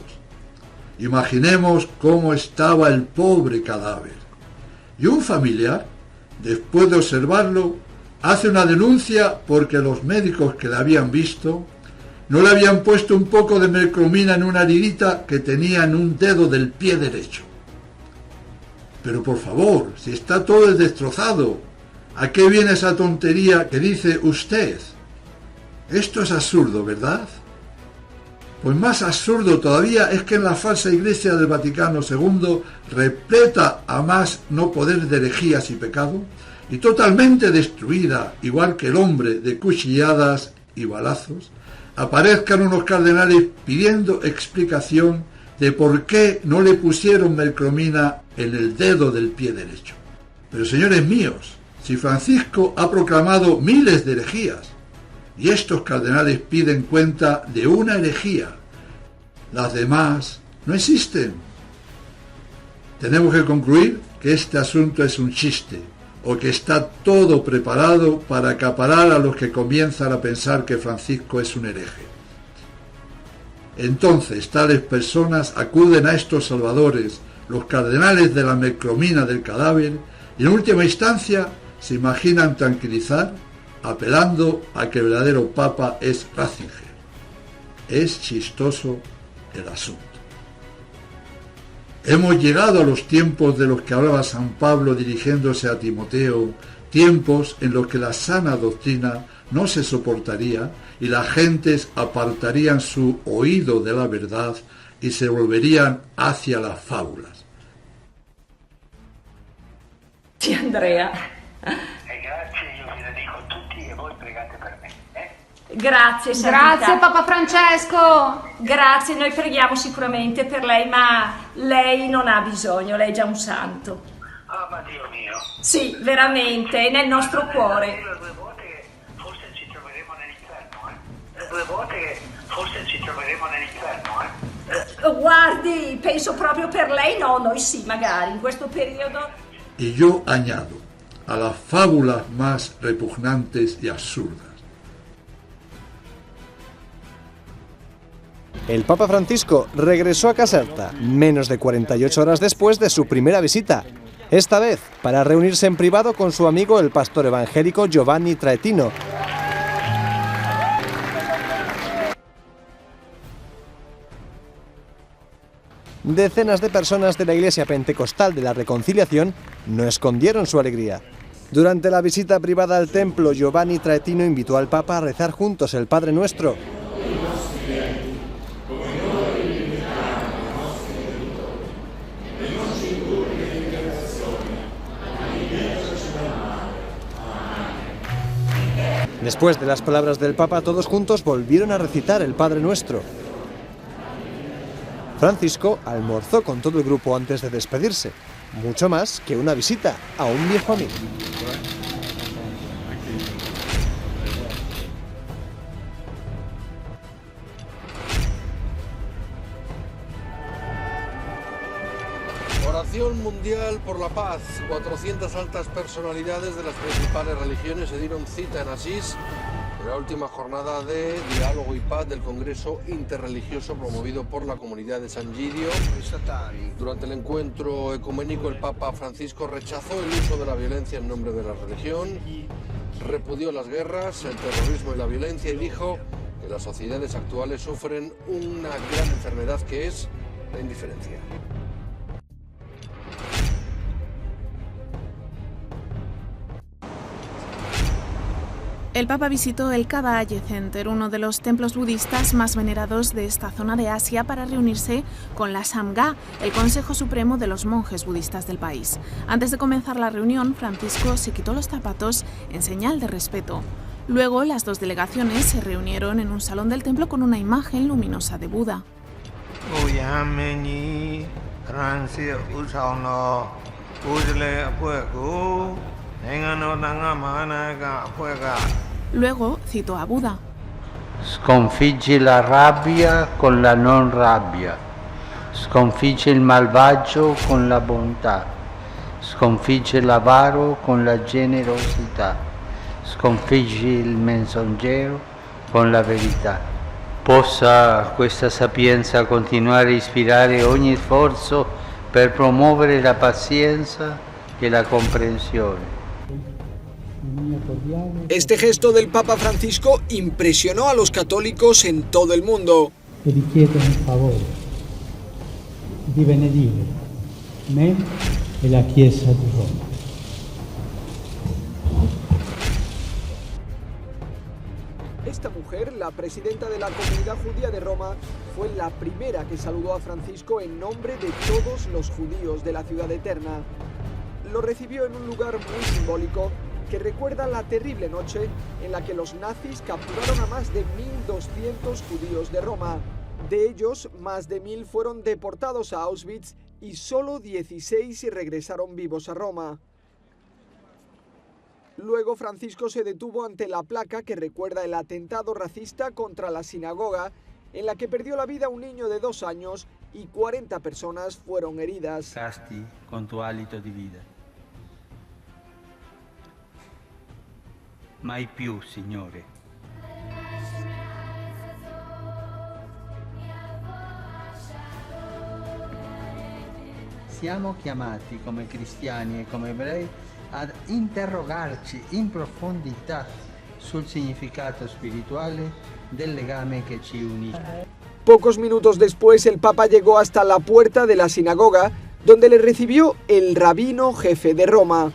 Imaginemos cómo estaba el pobre cadáver. Y un familiar, después de observarlo, hace una denuncia porque los médicos que le habían visto no le habían puesto un poco de mercromina en una heridita que tenía en un dedo del pie derecho. Pero por favor, si está todo destrozado, ¿a qué viene esa tontería que dice usted? Esto es absurdo, ¿verdad? Pues más absurdo todavía es que en la falsa iglesia del Vaticano II, repleta a más no poder de herejías y pecado, y totalmente destruida, igual que el hombre, de cuchilladas y balazos, aparezcan unos cardenales pidiendo explicación de por qué no le pusieron mercromina en el dedo del pie derecho. Pero señores míos, si Francisco ha proclamado miles de herejías, y estos cardenales piden cuenta de una herejía, las demás no existen. Tenemos que concluir que este asunto es un chiste, o que está todo preparado para acaparar a los que comienzan a pensar que Francisco es un hereje. Entonces tales personas acuden a estos salvadores, los cardenales de la necromina del cadáver, y en última instancia se imaginan tranquilizar apelando a que el verdadero Papa es Ratzinger. Es chistoso el asunto. Hemos llegado a los tiempos de los que hablaba San Pablo dirigiéndose a Timoteo, tiempos en los que la sana doctrina no se soportaría y las gentes apartarían su oído de la verdad y se volverían hacia las fábulas. Sì, Andrea. Grazie, io vi dedico tutti e voi pregate per me. Grazie, Santità. Grazie, Papa Francesco. Grazie, noi preghiamo sicuramente per lei, ma lei non ha bisogno, lei è già un santo. Ah, ma Dio mio. Sì, veramente, è nel nostro cuore. Due volte che forse ci troveremo nell'inferno, Due volte che forse ci troveremo nell'inferno, Guardi, penso proprio per lei, no, noi sì, magari, in questo periodo. Y yo añado, a las fábulas más repugnantes y absurdas. El Papa Francisco regresó a Caserta menos de 48 horas después de su primera visita, esta vez para reunirse en privado con su amigo el pastor evangélico Giovanni Traetino. Decenas de personas de la Iglesia Pentecostal de la Reconciliación no escondieron su alegría. Durante la visita privada al templo, Giovanni Traetino invitó al Papa a rezar juntos el Padre Nuestro. Después de las palabras del Papa, todos juntos volvieron a recitar el Padre Nuestro. Francisco almorzó con todo el grupo antes de despedirse, mucho más que una visita a un viejo amigo. Oración mundial por la paz. 400 altas personalidades de las principales religiones se dieron cita en Asís en la última jornada de diálogo y paz del Congreso Interreligioso promovido por la comunidad de San Gidio. Durante el encuentro ecuménico, el Papa Francisco rechazó el uso de la violencia en nombre de la religión, repudió las guerras, el terrorismo y la violencia y dijo que las sociedades actuales sufren una gran enfermedad que es la indiferencia. El Papa visitó el Kaba-Aye Center, uno de los templos budistas más venerados de esta zona de Asia, para reunirse con la Samga, el Consejo Supremo de los monjes budistas del país. Antes de comenzar la reunión, Francisco se quitó los zapatos en señal de respeto. Luego, las dos delegaciones se reunieron en un salón del templo con una imagen luminosa de Buda. Luego citó a Buda. Sconfiggi la rabbia con la non rabbia, sconfiggi il malvagio con la bontà, sconfiggi l'avaro con la generosità, sconfiggi il menzognero con la verità. Possa questa sapienza continuare a ispirare ogni sforzo per promuovere la pazienza e la comprensione. Este gesto del Papa Francisco impresionó a los católicos en todo el mundo. E vi chiedo il favore di benedire me e la Chiesa di Roma. Esta mujer, la presidenta de la comunidad judía de Roma, fue la primera que saludó a Francisco en nombre de todos los judíos de la ciudad eterna. Lo recibió en un lugar muy simbólico que recuerda la terrible noche en la que los nazis capturaron a más de 1.200 judíos de Roma. De ellos, más de 1.000 fueron deportados a Auschwitz y solo 16 regresaron vivos a Roma. Luego Francisco se detuvo ante la placa que recuerda el atentado racista contra la sinagoga, en la que perdió la vida un niño de 2 años y 40 personas fueron heridas. Con tu hálito de vida. Mai più, Signore. Siamo chiamati come cristiani e come ebrei ad interrogarci in profondità sul significato spirituale del legame que ci unisce. Pocos minutos después, el Papa llegó hasta la puerta de la sinagoga, donde le recibió el rabino jefe de Roma.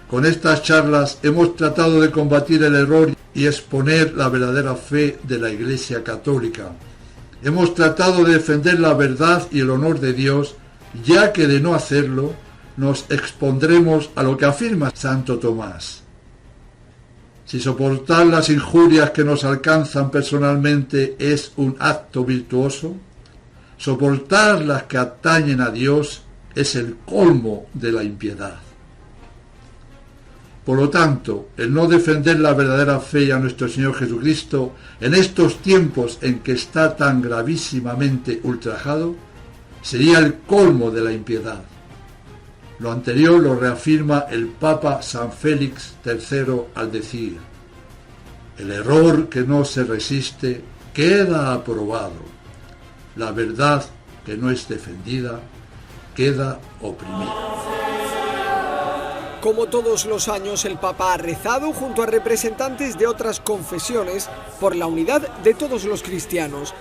Con estas charlas hemos tratado de combatir el error y exponer la verdadera fe de la Iglesia Católica. Hemos tratado de defender la verdad y el honor de Dios, ya que de no hacerlo, nos expondremos a lo que afirma Santo Tomás. Si soportar las injurias que nos alcanzan personalmente es un acto virtuoso, soportar las que atañen a Dios es el colmo de la impiedad. Por lo tanto, el no defender la verdadera fe a nuestro Señor Jesucristo en estos tiempos en que está tan gravísimamente ultrajado, sería el colmo de la impiedad. Lo anterior lo reafirma el Papa San Félix III al decir: el error que no se resiste queda aprobado. La verdad que no es defendida queda oprimida. Como todos los años, el Papa ha rezado junto a representantes de otras confesiones por la unidad de todos los cristianos.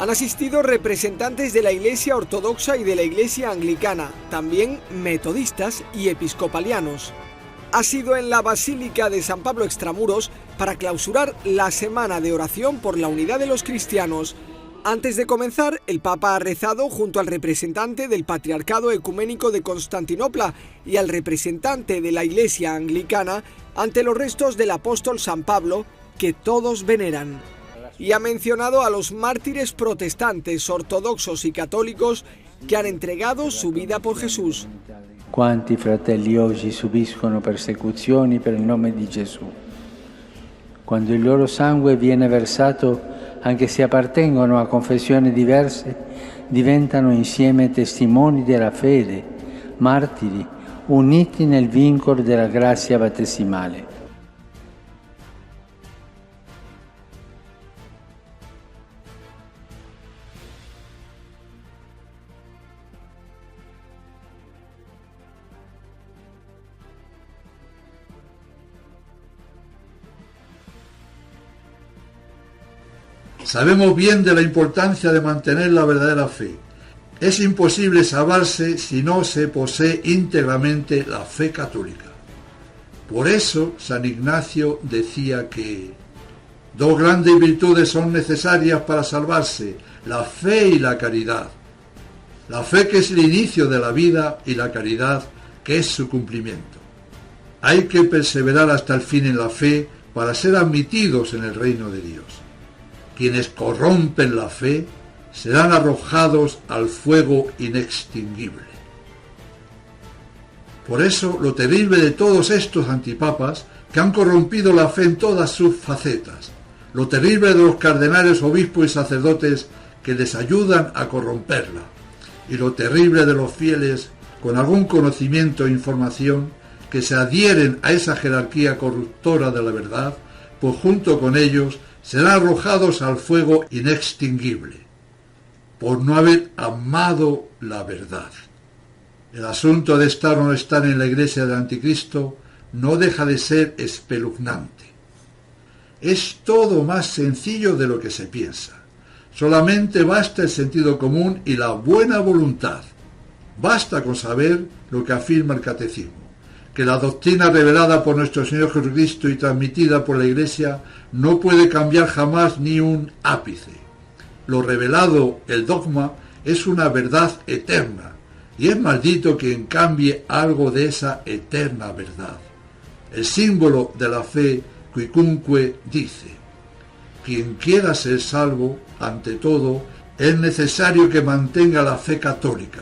Han asistido representantes de la Iglesia Ortodoxa y de la Iglesia Anglicana, también metodistas y episcopalianos. Ha sido en la Basílica de San Pablo Extramuros para clausurar la semana de oración por la unidad de los cristianos. Antes de comenzar, el Papa ha rezado junto al representante del Patriarcado Ecuménico de Constantinopla y al representante de la Iglesia Anglicana ante los restos del apóstol San Pablo, que todos veneran. Y ha mencionado a los mártires protestantes, ortodoxos y católicos que han entregado su vida por Jesús. Quanti fratelli oggi subiscono persecuzioni per il nome di Gesù. Quando il loro sangue viene versato, anche se appartengono a confessioni diverse, diventano insieme testimoni della fede, martiri, uniti nel vincolo della grazia battesimale. Sabemos bien de la importancia de mantener la verdadera fe. Es imposible salvarse si no se posee íntegramente la fe católica. Por eso San Ignacio decía que dos grandes virtudes son necesarias para salvarse: la fe y la caridad. La fe, que es el inicio de la vida, y la caridad, que es su cumplimiento. Hay que perseverar hasta el fin en la fe para ser admitidos en el reino de Dios. Quienes corrompen la fe serán arrojados al fuego inextinguible. Por eso, lo terrible de todos estos antipapas, que han corrompido la fe en todas sus facetas, lo terrible de los cardenales, obispos y sacerdotes que les ayudan a corromperla, y lo terrible de los fieles con algún conocimiento e información que se adhieren a esa jerarquía corruptora de la verdad, pues junto con ellos serán arrojados al fuego inextinguible, por no haber amado la verdad. El asunto de estar o no estar en la iglesia del anticristo no deja de ser espeluznante. Es todo más sencillo de lo que se piensa. Solamente basta el sentido común y la buena voluntad. Basta con saber lo que afirma el Catecismo: que la doctrina revelada por nuestro Señor Jesucristo y transmitida por la Iglesia no puede cambiar jamás ni un ápice. Lo revelado, el dogma, es una verdad eterna, y es maldito quien cambie algo de esa eterna verdad. El símbolo de la fe, quicunque, dice: quien quiera ser salvo, ante todo, es necesario que mantenga la fe católica,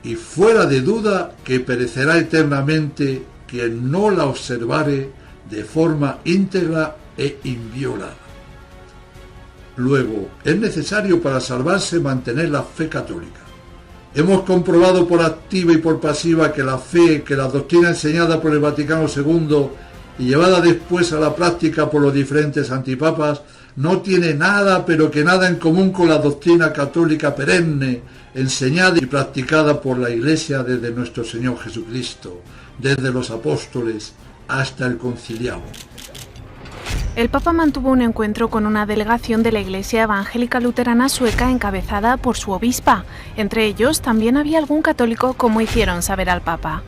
y fuera de duda que perecerá eternamente quien no la observare de forma íntegra e inviolada. Luego, es necesario para salvarse mantener la fe católica. Hemos comprobado por activa y por pasiva que la fe, que la doctrina enseñada por el Vaticano II y llevada después a la práctica por los diferentes antipapas, no tiene nada, pero que nada en común con la doctrina católica perenne, enseñada y practicada por la Iglesia desde nuestro Señor Jesucristo, desde los apóstoles hasta el conciliado. El Papa mantuvo un encuentro con una delegación de la Iglesia Evangélica Luterana Sueca encabezada por su obispa. Entre ellos también había algún católico, como hicieron saber al Papa.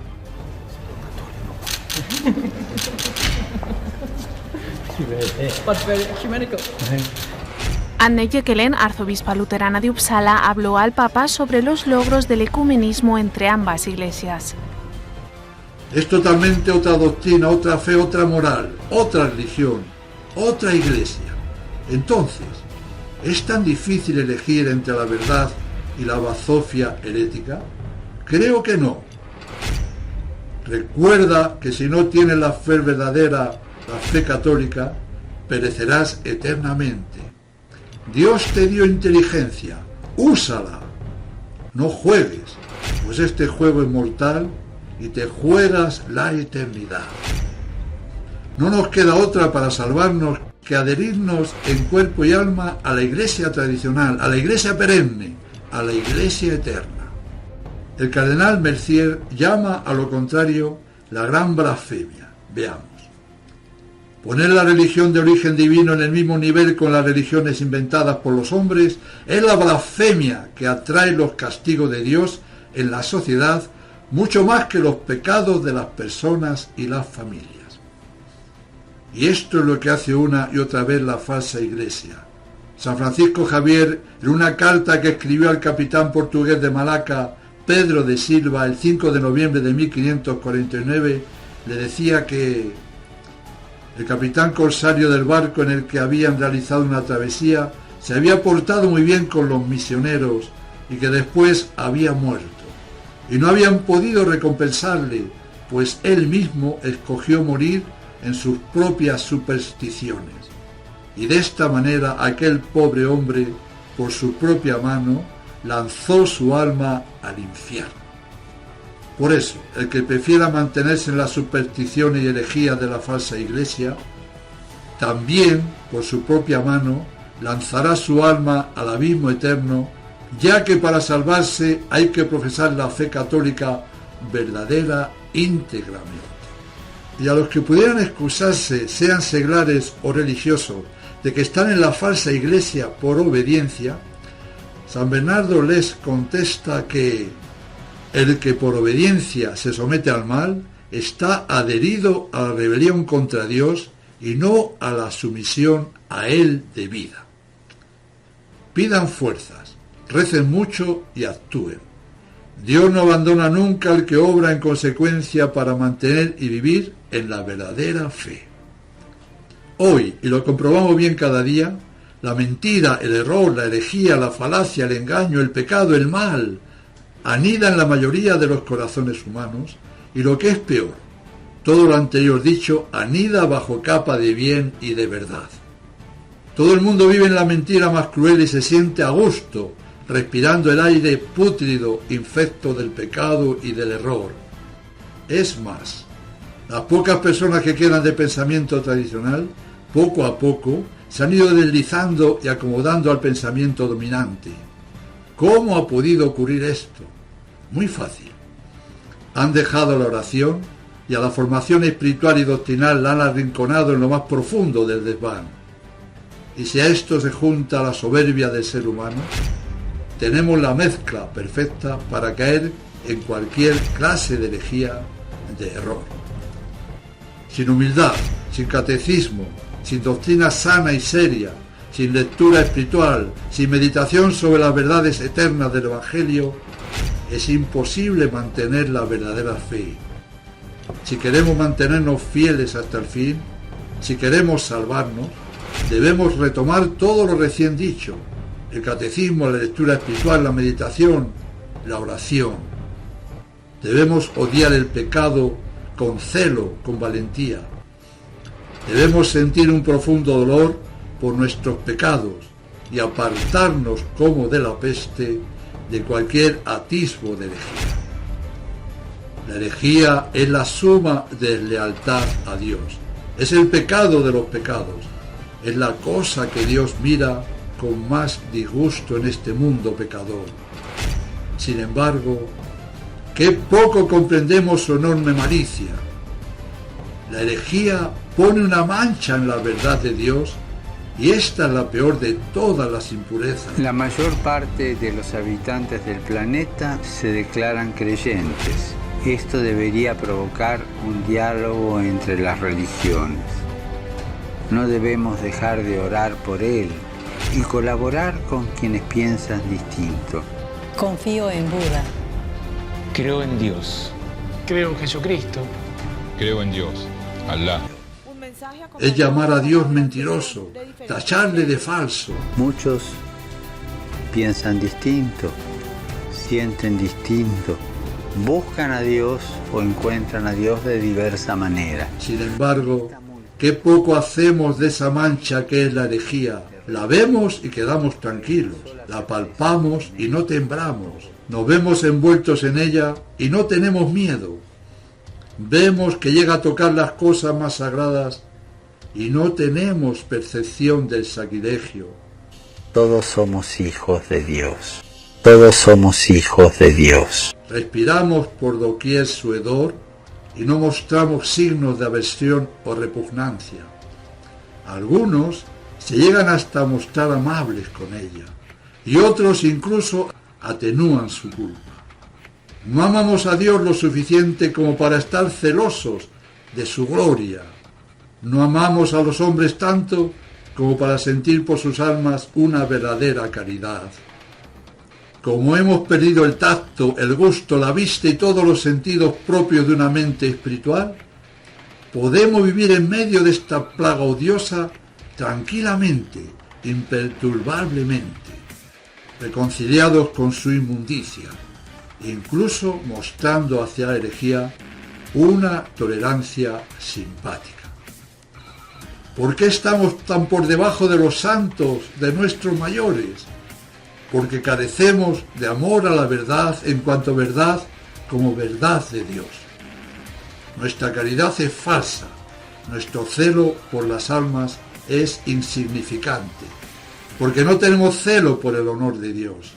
Anne Jekelen, arzobispa luterana de Uppsala, habló al Papa sobre los logros del ecumenismo entre ambas iglesias. Es totalmente otra doctrina, otra fe, otra moral, otra religión, otra iglesia. Entonces, ¿es tan difícil elegir entre la verdad y la bazofia herética? Creo que no. Recuerda que si no tienes la fe verdadera, la fe católica, perecerás eternamente. Dios te dio inteligencia, úsala. No juegues, pues este juego es mortal y te juegas la eternidad. No nos queda otra para salvarnos que adherirnos en cuerpo y alma a la iglesia tradicional, a la iglesia perenne, a la iglesia eterna. El cardenal Mercier llama a lo contrario la gran blasfemia. Veamos. Poner la religión de origen divino en el mismo nivel con las religiones inventadas por los hombres es la blasfemia que atrae los castigos de Dios en la sociedad mucho más que los pecados de las personas y las familias. Y esto es lo que hace una y otra vez la falsa iglesia. San Francisco Javier, en una carta que escribió al capitán portugués de Malaca, Pedro de Silva, el 5 de noviembre de 1549, le decía que el capitán corsario del barco en el que habían realizado una travesía se había portado muy bien con los misioneros y que después había muerto. Y no habían podido recompensarle, pues él mismo escogió morir en sus propias supersticiones. Y de esta manera aquel pobre hombre, por su propia mano, lanzó su alma al infierno. Por eso, el que prefiera mantenerse en las supersticiones y herejías de la falsa iglesia, también, por su propia mano, lanzará su alma al abismo eterno, ya que para salvarse hay que profesar la fe católica verdadera íntegramente. Y a los que pudieran excusarse, sean seglares o religiosos, de que están en la falsa iglesia por obediencia, San Bernardo les contesta que el que por obediencia se somete al mal está adherido a la rebelión contra Dios y no a la sumisión a Él debida. Pidan fuerzas, recen mucho y actúen. Dios no abandona nunca al que obra en consecuencia para mantener y vivir en la verdadera fe. Hoy, y lo comprobamos bien cada día, la mentira, el error, la herejía, la falacia, el engaño, el pecado, el mal, anida en la mayoría de los corazones humanos, y lo que es peor, todo lo anterior dicho anida bajo capa de bien y de verdad. Todo el mundo vive en la mentira más cruel y se siente a gusto, respirando el aire pútrido, infecto del pecado y del error. Es más, las pocas personas que quedan de pensamiento tradicional, poco a poco, se han ido deslizando y acomodando al pensamiento dominante. ¿Cómo ha podido ocurrir esto? Muy fácil. Han dejado la oración y a la formación espiritual y doctrinal la han arrinconado en lo más profundo del desván. Y si a esto se junta la soberbia del ser humano, tenemos la mezcla perfecta para caer en cualquier clase de herejía, de error. Sin humildad, sin catecismo, sin doctrina sana y seria, sin lectura espiritual, sin meditación sobre las verdades eternas del Evangelio, es imposible mantener la verdadera fe. Si queremos mantenernos fieles hasta el fin, si queremos salvarnos, debemos retomar todo lo recién dicho: el catecismo, la lectura espiritual, la meditación, la oración. Debemos odiar el pecado con celo, con valentía. Debemos sentir un profundo dolor por nuestros pecados y apartarnos como de la peste de cualquier atisbo de herejía. La herejía es la suma de deslealtad a Dios, es el pecado de los pecados, es la cosa que Dios mira con más disgusto en este mundo pecador. Sin embargo, qué poco comprendemos su enorme malicia. La herejía pone una mancha en la verdad de Dios y esta es la peor de todas las impurezas. La mayor parte de los habitantes del planeta se declaran creyentes. Esto debería provocar un diálogo entre las religiones. No debemos dejar de orar por él y colaborar con quienes piensan distinto. Confío en Buda. Creo en Dios. Creo en Jesucristo. Creo en Dios, Alá. Es llamar a Dios mentiroso, tacharle de falso. Muchos piensan distinto, sienten distinto, buscan a Dios o encuentran a Dios de diversa manera. Sin embargo, qué poco hacemos de esa mancha que es la herejía. La vemos y quedamos tranquilos, la palpamos y no temblamos, nos vemos envueltos en ella y no tenemos miedo. Vemos que llega a tocar las cosas más sagradas y no tenemos percepción del sacrilegio. Todos somos hijos de Dios. Todos somos hijos de Dios. Respiramos por doquier su hedor y no mostramos signos de aversión o repugnancia. Algunos se llegan hasta a mostrar amables con ella y otros incluso atenúan su culpa. No amamos a Dios lo suficiente como para estar celosos de su gloria. No amamos a los hombres tanto como para sentir por sus almas una verdadera caridad. Como hemos perdido el tacto, el gusto, la vista y todos los sentidos propios de una mente espiritual, podemos vivir en medio de esta plaga odiosa tranquilamente, imperturbablemente, reconciliados con su inmundicia, incluso mostrando hacia la herejía una tolerancia simpática. ¿Por qué estamos tan por debajo de los santos, de nuestros mayores? Porque carecemos de amor a la verdad en cuanto verdad como verdad de Dios. Nuestra caridad es falsa, nuestro celo por las almas es insignificante, porque no tenemos celo por el honor de Dios.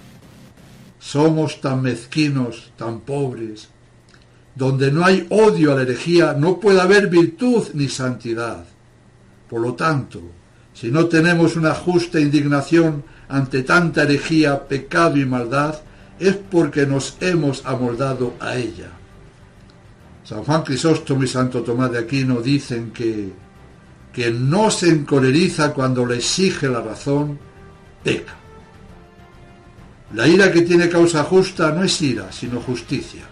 Somos tan mezquinos, tan pobres. Donde no hay odio a la herejía no puede haber virtud ni santidad. Por lo tanto, si no tenemos una justa indignación ante tanta herejía, pecado y maldad, es porque nos hemos amoldado a ella. San Juan Crisóstomo y Santo Tomás de Aquino dicen que quien no se encoleriza cuando le exige la razón, peca. La ira que tiene causa justa no es ira, sino justicia.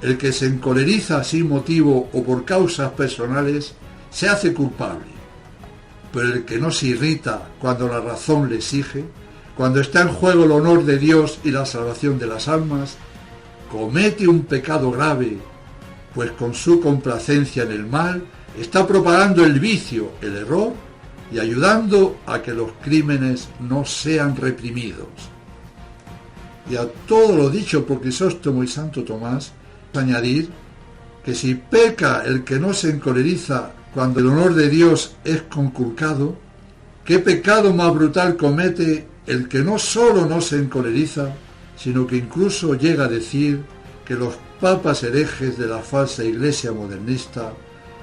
El que se encoleriza sin motivo o por causas personales se hace culpable. Pero el que no se irrita cuando la razón le exige, cuando está en juego el honor de Dios y la salvación de las almas, comete un pecado grave, pues con su complacencia en el mal está propagando el vicio, el error y ayudando a que los crímenes no sean reprimidos. Y a todo lo dicho por Crisóstomo y Santo Tomás, añadir que si peca el que no se encoleriza cuando el honor de Dios es conculcado, ¿qué pecado más brutal comete el que no solo no se encoleriza, sino que incluso llega a decir que los papas herejes de la falsa iglesia modernista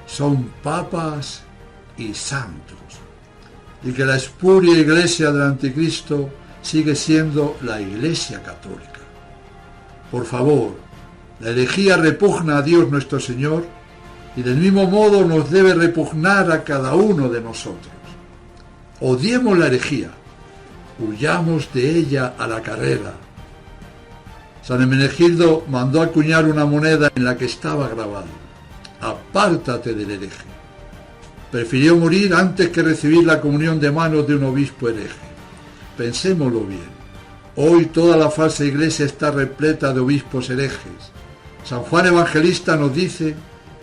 son papas y santos, y que la espuria iglesia del anticristo sigue siendo la Iglesia Católica? Por favor, la herejía repugna a Dios nuestro Señor y del mismo modo nos debe repugnar a cada uno de nosotros. Odiemos la herejía, huyamos de ella a la carrera. San Hermenegildo mandó acuñar una moneda en la que estaba grabado: apártate del hereje. Prefirió morir antes que recibir la comunión de manos de un obispo hereje. Pensémoslo bien. Hoy toda la falsa iglesia está repleta de obispos herejes. San Juan Evangelista nos dice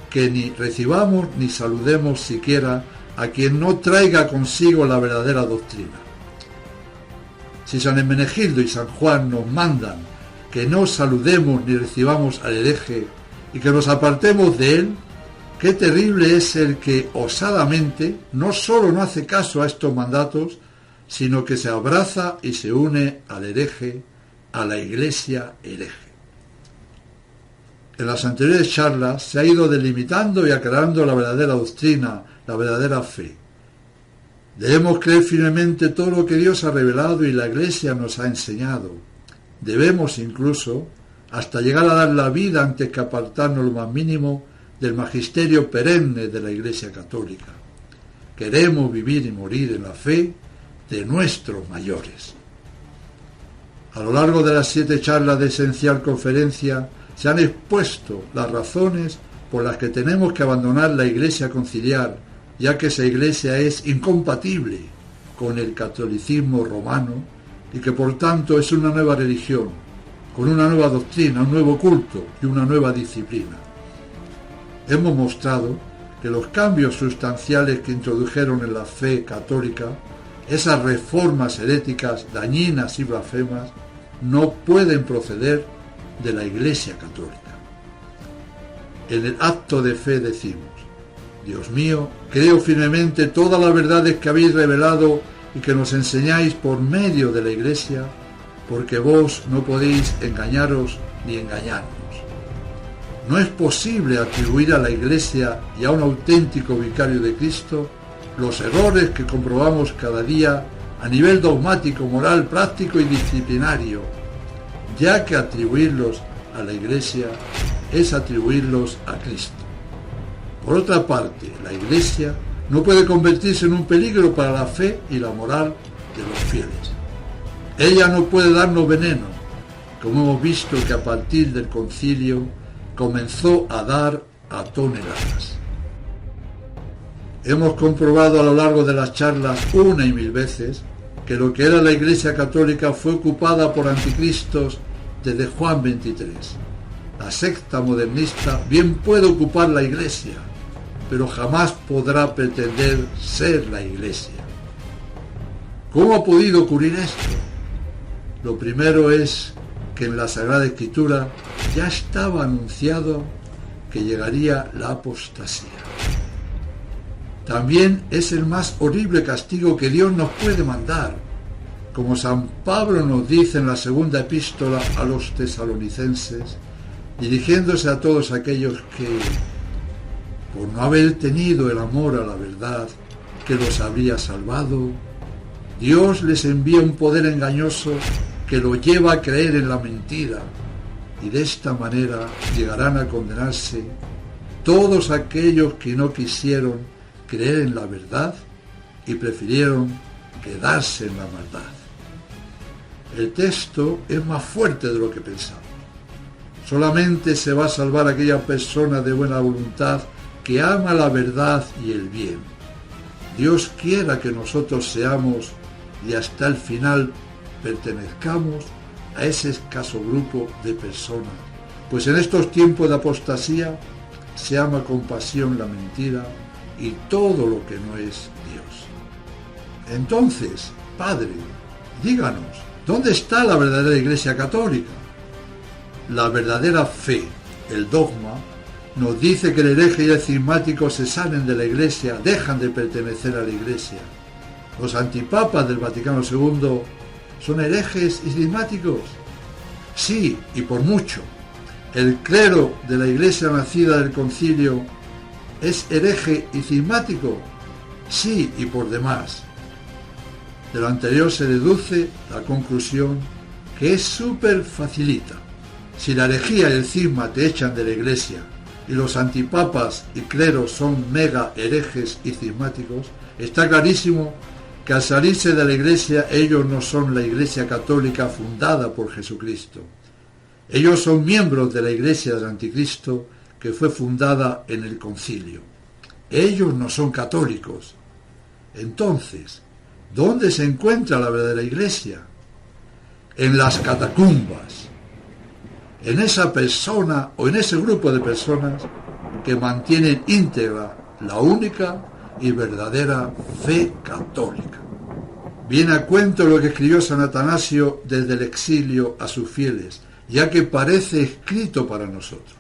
que ni recibamos ni saludemos siquiera a quien no traiga consigo la verdadera doctrina. Si San Hermenegildo y San Juan nos mandan que no saludemos ni recibamos al hereje y que nos apartemos de él? Qué terrible es el que osadamente no solo no hace caso a estos mandatos, sino que se abraza y se une al hereje, a la Iglesia hereje. En las anteriores charlas se ha ido delimitando y aclarando la verdadera doctrina, la verdadera fe. Debemos creer firmemente todo lo que Dios ha revelado y la Iglesia nos ha enseñado. Debemos incluso hasta llegar a dar la vida antes que apartarnos lo más mínimo del magisterio perenne de la Iglesia Católica. Queremos vivir y morir en la fe de nuestros mayores. A lo largo de las 7 charlas de Esencial Conferencia se han expuesto las razones por las que tenemos que abandonar la Iglesia conciliar, ya que esa Iglesia es incompatible con el catolicismo romano y que por tanto es una nueva religión, con una nueva doctrina, un nuevo culto y una nueva disciplina. Hemos mostrado que los cambios sustanciales que introdujeron en la fe católica, esas reformas heréticas dañinas y blasfemas, no pueden proceder de la Iglesia Católica. En el acto de fe decimos: Dios mío, creo firmemente todas las verdades que habéis revelado y que nos enseñáis por medio de la Iglesia, porque vos no podéis engañaros ni engañarnos. No es posible atribuir a la Iglesia y a un auténtico vicario de Cristo los errores que comprobamos cada día a nivel dogmático, moral, práctico y disciplinario, ya que atribuirlos a la Iglesia es atribuirlos a Cristo. Por otra parte, la Iglesia no puede convertirse en un peligro para la fe y la moral de los fieles. Ella no puede darnos veneno, como hemos visto que a partir del concilio comenzó a dar a toneladas. Hemos comprobado a lo largo de las charlas una y mil veces que lo que era la Iglesia Católica fue ocupada por anticristos desde Juan 23. La secta modernista bien puede ocupar la Iglesia, pero jamás podrá pretender ser la Iglesia. ¿Cómo ha podido ocurrir esto? Lo primero es que en la Sagrada Escritura ya estaba anunciado que llegaría la apostasía. También es el más horrible castigo que Dios nos puede mandar, como San Pablo nos dice en la segunda epístola a los tesalonicenses, dirigiéndose a todos aquellos que, por no haber tenido el amor a la verdad que los habría salvado, Dios les envía un poder engañoso que lo lleva a creer en la mentira, y de esta manera llegarán a condenarse todos aquellos que no quisieron creer en la verdad y prefirieron quedarse en la maldad. El texto es más fuerte de lo que pensamos. Solamente se va a salvar aquella persona de buena voluntad que ama la verdad y el bien. Dios quiera que nosotros seamos y hasta el final pertenezcamos a ese escaso grupo de personas, pues en estos tiempos de apostasía se ama con pasión la mentira y todo lo que no es Dios. Entonces, Padre, díganos, ¿dónde está la verdadera Iglesia Católica? La verdadera fe, el dogma, nos dice que el hereje y el cismático se salen de la Iglesia, dejan de pertenecer a la Iglesia. Los antipapas del Vaticano II son herejes y cismáticos. Sí, y por mucho. El clero de la Iglesia nacida del concilio es hereje y cismático. Sí, y por demás. De lo anterior se deduce la conclusión que es súper facilita. Si la herejía y el cisma te echan de la Iglesia y los antipapas y cleros son mega herejes y cismáticos, está clarísimo que al salirse de la Iglesia ellos no son la Iglesia Católica fundada por Jesucristo. Ellos son miembros de la Iglesia del Anticristo que fue fundada en el concilio. Ellos no son católicos. Entonces, ¿dónde se encuentra la verdadera Iglesia? En las catacumbas. En esa persona o en ese grupo de personas que mantienen íntegra la única y verdadera fe católica. Viene a cuento lo que escribió San Atanasio desde el exilio a sus fieles, ya que parece escrito para nosotros.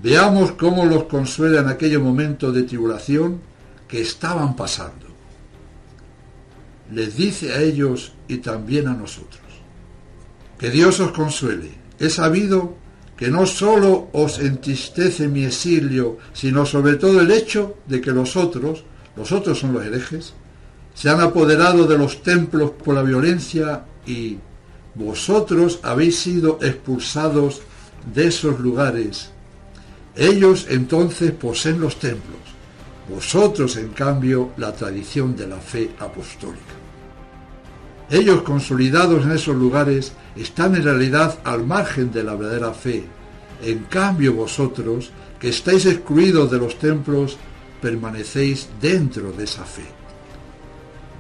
Veamos cómo los consuela en aquellos momentos de tribulación que estaban pasando. Les dice a ellos y también a nosotros: que Dios os consuele. He sabido que no solo os entristece mi exilio, sino sobre todo el hecho de que los otros son los herejes, se han apoderado de los templos por la violencia y vosotros habéis sido expulsados de esos lugares. Ellos entonces poseen los templos, vosotros en cambio la tradición de la fe apostólica. Ellos consolidados en esos lugares están en realidad al margen de la verdadera fe. En cambio vosotros, que estáis excluidos de los templos, permanecéis dentro de esa fe.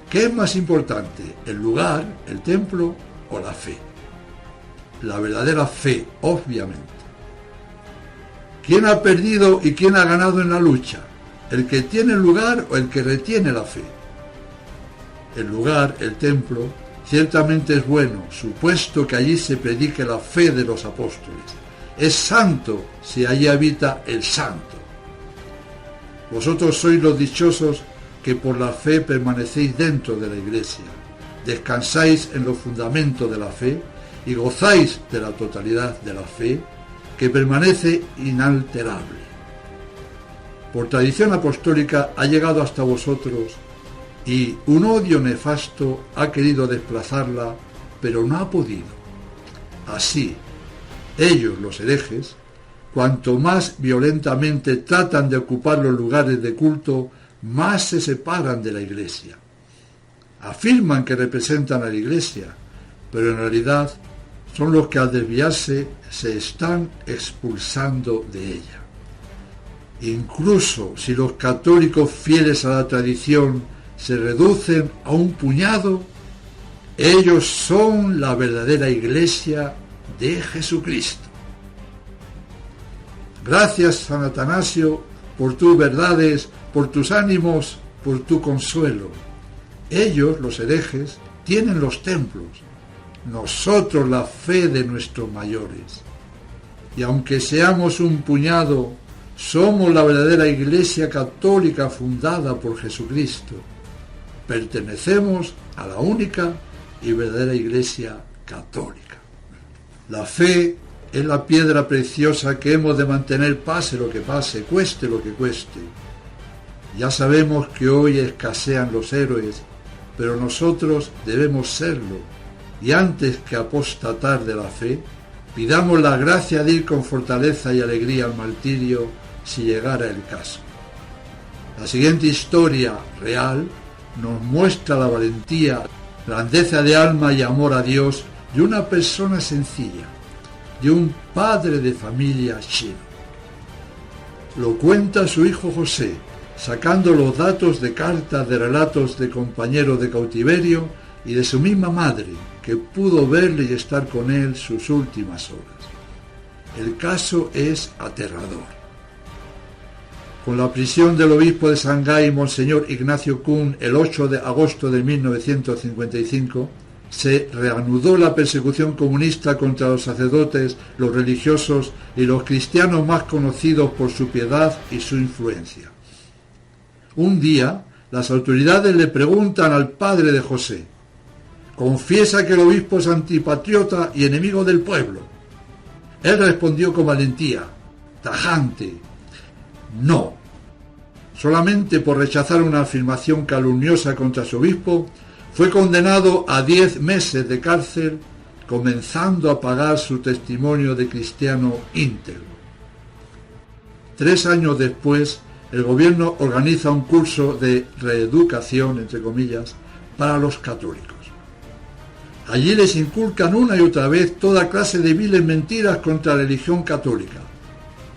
¿Qué es más importante, el lugar, el templo o la fe? La verdadera fe, obviamente. ¿Quién ha perdido y quién ha ganado en la lucha? ¿El que tiene el lugar o el que retiene la fe? El lugar, el templo, ciertamente es bueno, supuesto que allí se predique la fe de los apóstoles. Es santo si allí habita el santo. Vosotros sois los dichosos que por la fe permanecéis dentro de la Iglesia, descansáis en los fundamentos de la fe y gozáis de la totalidad de la fe, que permanece inalterable. Por tradición apostólica ha llegado hasta vosotros y un odio nefasto ha querido desplazarla, pero no ha podido. Así, ellos, los herejes, cuanto más violentamente tratan de ocupar los lugares de culto, más se separan de la Iglesia. Afirman que representan a la Iglesia, pero en realidad son los que al desviarse se están expulsando de ella. Incluso si los católicos fieles a la tradición se reducen a un puñado, ellos son la verdadera Iglesia de Jesucristo. Gracias, San Atanasio, por tus verdades, por tus ánimos, por tu consuelo. Ellos, los herejes, tienen los templos, nosotros la fe de nuestros mayores. Y aunque seamos un puñado, somos la verdadera Iglesia católica fundada por Jesucristo. Pertenecemos a la única y verdadera Iglesia católica. La fe es la piedra preciosa que hemos de mantener pase lo que pase, cueste lo que cueste. Ya sabemos que hoy escasean los héroes, pero nosotros debemos serlo, y antes que apostatar de la fe, pidamos la gracia de ir con fortaleza y alegría al martirio si llegara el caso. La siguiente historia real nos muestra la valentía, grandeza de alma y amor a Dios de una persona sencilla, de un padre de familia chino. Lo cuenta su hijo José, sacando los datos de cartas de relatos de compañeros de cautiverio y de su misma madre, que pudo verle y estar con él sus últimas horas. El caso es aterrador. Con la prisión del obispo de Shanghái, Monseñor Ignacio Kun, el 8 de agosto de 1955, se reanudó la persecución comunista contra los sacerdotes, los religiosos y los cristianos más conocidos por su piedad y su influencia. Un día, las autoridades le preguntan al padre de José: «¿Confiesa que el obispo es antipatriota y enemigo del pueblo?». Él respondió con valentía, tajante: «No». Solamente por rechazar una afirmación calumniosa contra su obispo, fue condenado a 10 meses de cárcel, comenzando a pagar su testimonio de cristiano íntegro. 3 años después, el gobierno organiza un curso de reeducación, entre comillas, para los católicos. Allí les inculcan una y otra vez toda clase de viles mentiras contra la religión católica.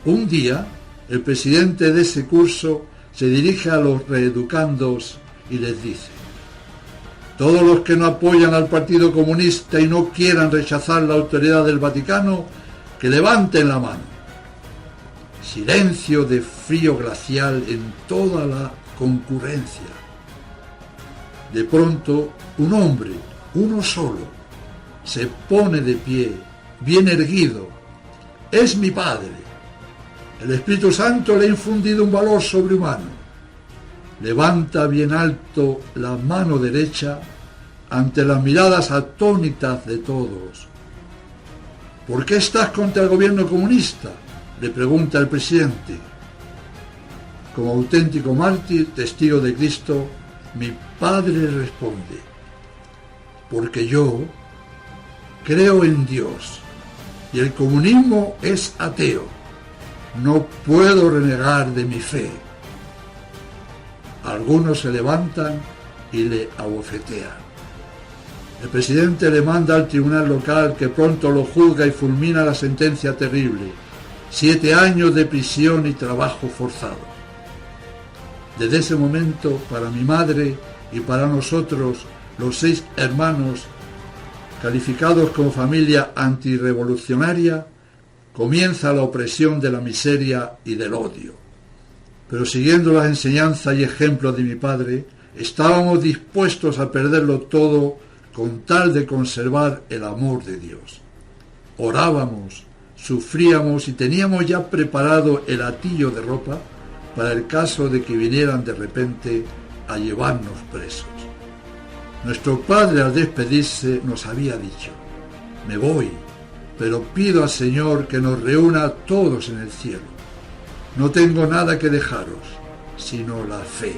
Un día, el presidente de ese curso se dirige a los reeducandos y les dice: «Todos los que no apoyan al Partido Comunista y no quieran rechazar la autoridad del Vaticano, que levanten la mano». Silencio de frío glacial en toda la concurrencia. De pronto, un hombre, uno solo, se pone de pie bien erguido. Es mi Padre. El Espíritu Santo le ha infundido un valor sobrehumano. Levanta bien alto la mano derecha ante las miradas atónitas de todos. ¿Por qué estás contra el gobierno comunista?, le pregunta el presidente. Como auténtico mártir, testigo de Cristo, mi padre responde: porque yo creo en Dios y el comunismo es ateo. No puedo renegar de mi fe. Algunos se levantan y le abofetean. El presidente le manda al tribunal local, que pronto lo juzga y fulmina la sentencia terrible: 7 años de prisión y trabajo forzado. Desde ese momento, para mi madre y para nosotros, los 6 hermanos, calificados como familia antirrevolucionaria, comienza la opresión de la miseria y del odio. Pero siguiendo las enseñanzas y ejemplos de mi padre, estábamos dispuestos a perderlo todo con tal de conservar el amor de Dios. Orábamos, sufríamos y teníamos ya preparado el hatillo de ropa para el caso de que vinieran de repente a llevarnos presos. Nuestro padre, al despedirse, nos había dicho: me voy, pero pido al Señor que nos reúna a todos en el cielo. No tengo nada que dejaros, sino la fe.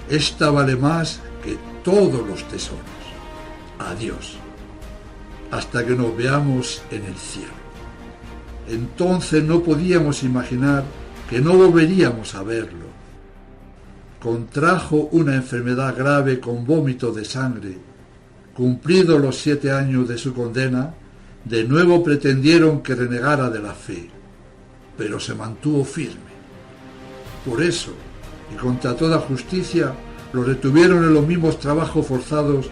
Esta vale más que todos los tesoros. Adiós, hasta que nos veamos en el cielo. Entonces no podíamos imaginar que no volveríamos a verlo. Contrajo una enfermedad grave con vómito de sangre. Cumplidos los 7 años de su condena, de nuevo pretendieron que renegara de la fe, pero se mantuvo firme. Por eso, y contra toda justicia, lo retuvieron en los mismos trabajos forzados,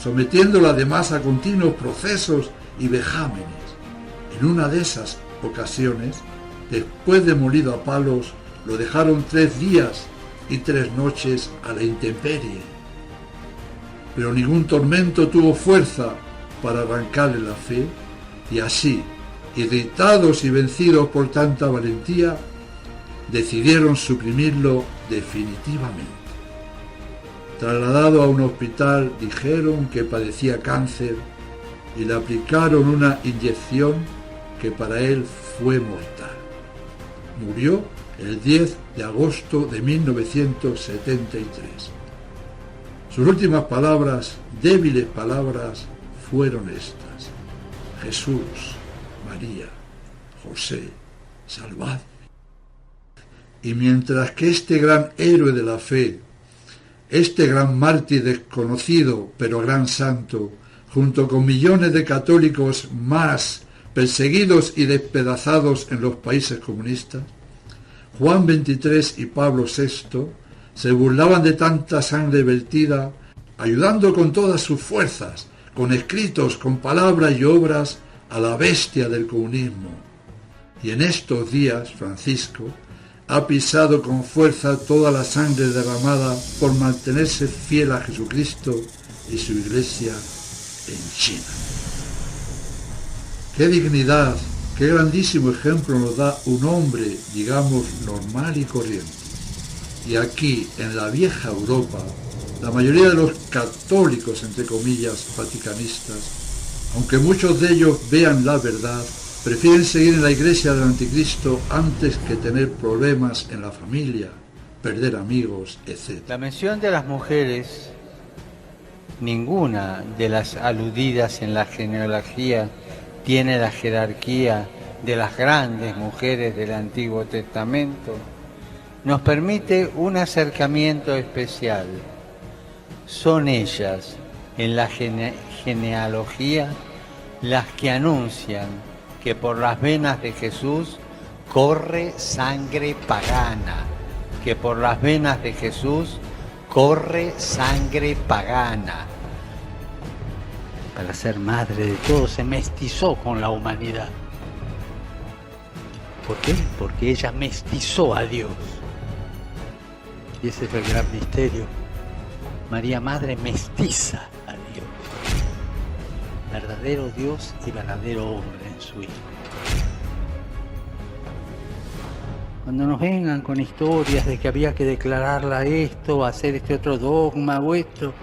sometiéndolo además a continuos procesos y vejámenes. En una de esas ocasiones, después de molido a palos, lo dejaron 3 días y 3 noches a la intemperie. Pero ningún tormento tuvo fuerza para arrancarle la fe, y así, irritados y vencidos por tanta valentía, decidieron suprimirlo definitivamente. Trasladado a un hospital, dijeron que padecía cáncer y le aplicaron una inyección que para él fue mortal. Murió el 10 de agosto de 1973. Sus últimas palabras, débiles palabras, fueron estas: Jesús, María, José, salvadme. Y mientras que este gran héroe de la fe, este gran mártir desconocido pero gran santo, junto con millones de católicos más perseguidos y despedazados en los países comunistas, Juan XXIII y Pablo VI se burlaban de tanta sangre vertida, ayudando con todas sus fuerzas, con escritos, con palabras y obras, a la bestia del comunismo. Y en estos días, Francisco ha pisado con fuerza toda la sangre derramada por mantenerse fiel a Jesucristo y su Iglesia en China. Qué dignidad, qué grandísimo ejemplo nos da un hombre, digamos, normal y corriente. Y aquí, en la vieja Europa, la mayoría de los católicos, entre comillas, vaticanistas, aunque muchos de ellos vean la verdad, prefieren seguir en la iglesia del anticristo antes que tener problemas en la familia, perder amigos, etc. La mención de las mujeres, ninguna de las aludidas en la genealogía tiene la jerarquía de las grandes mujeres del Antiguo Testamento, nos permite un acercamiento especial. Son ellas, en la genealogía, las que anuncian que por las venas de Jesús corre sangre pagana, que por las venas de Jesús corre sangre pagana. Para ser madre de todos se mestizó con la humanidad. ¿Por qué? Porque ella mestizó a Dios. Y ese es el gran misterio. María Madre mestiza a Dios. verdadero Dios y verdadero hombre en su Hijo. Cuando nos vengan con historias de que había que declararla esto, o hacer este otro dogma o esto,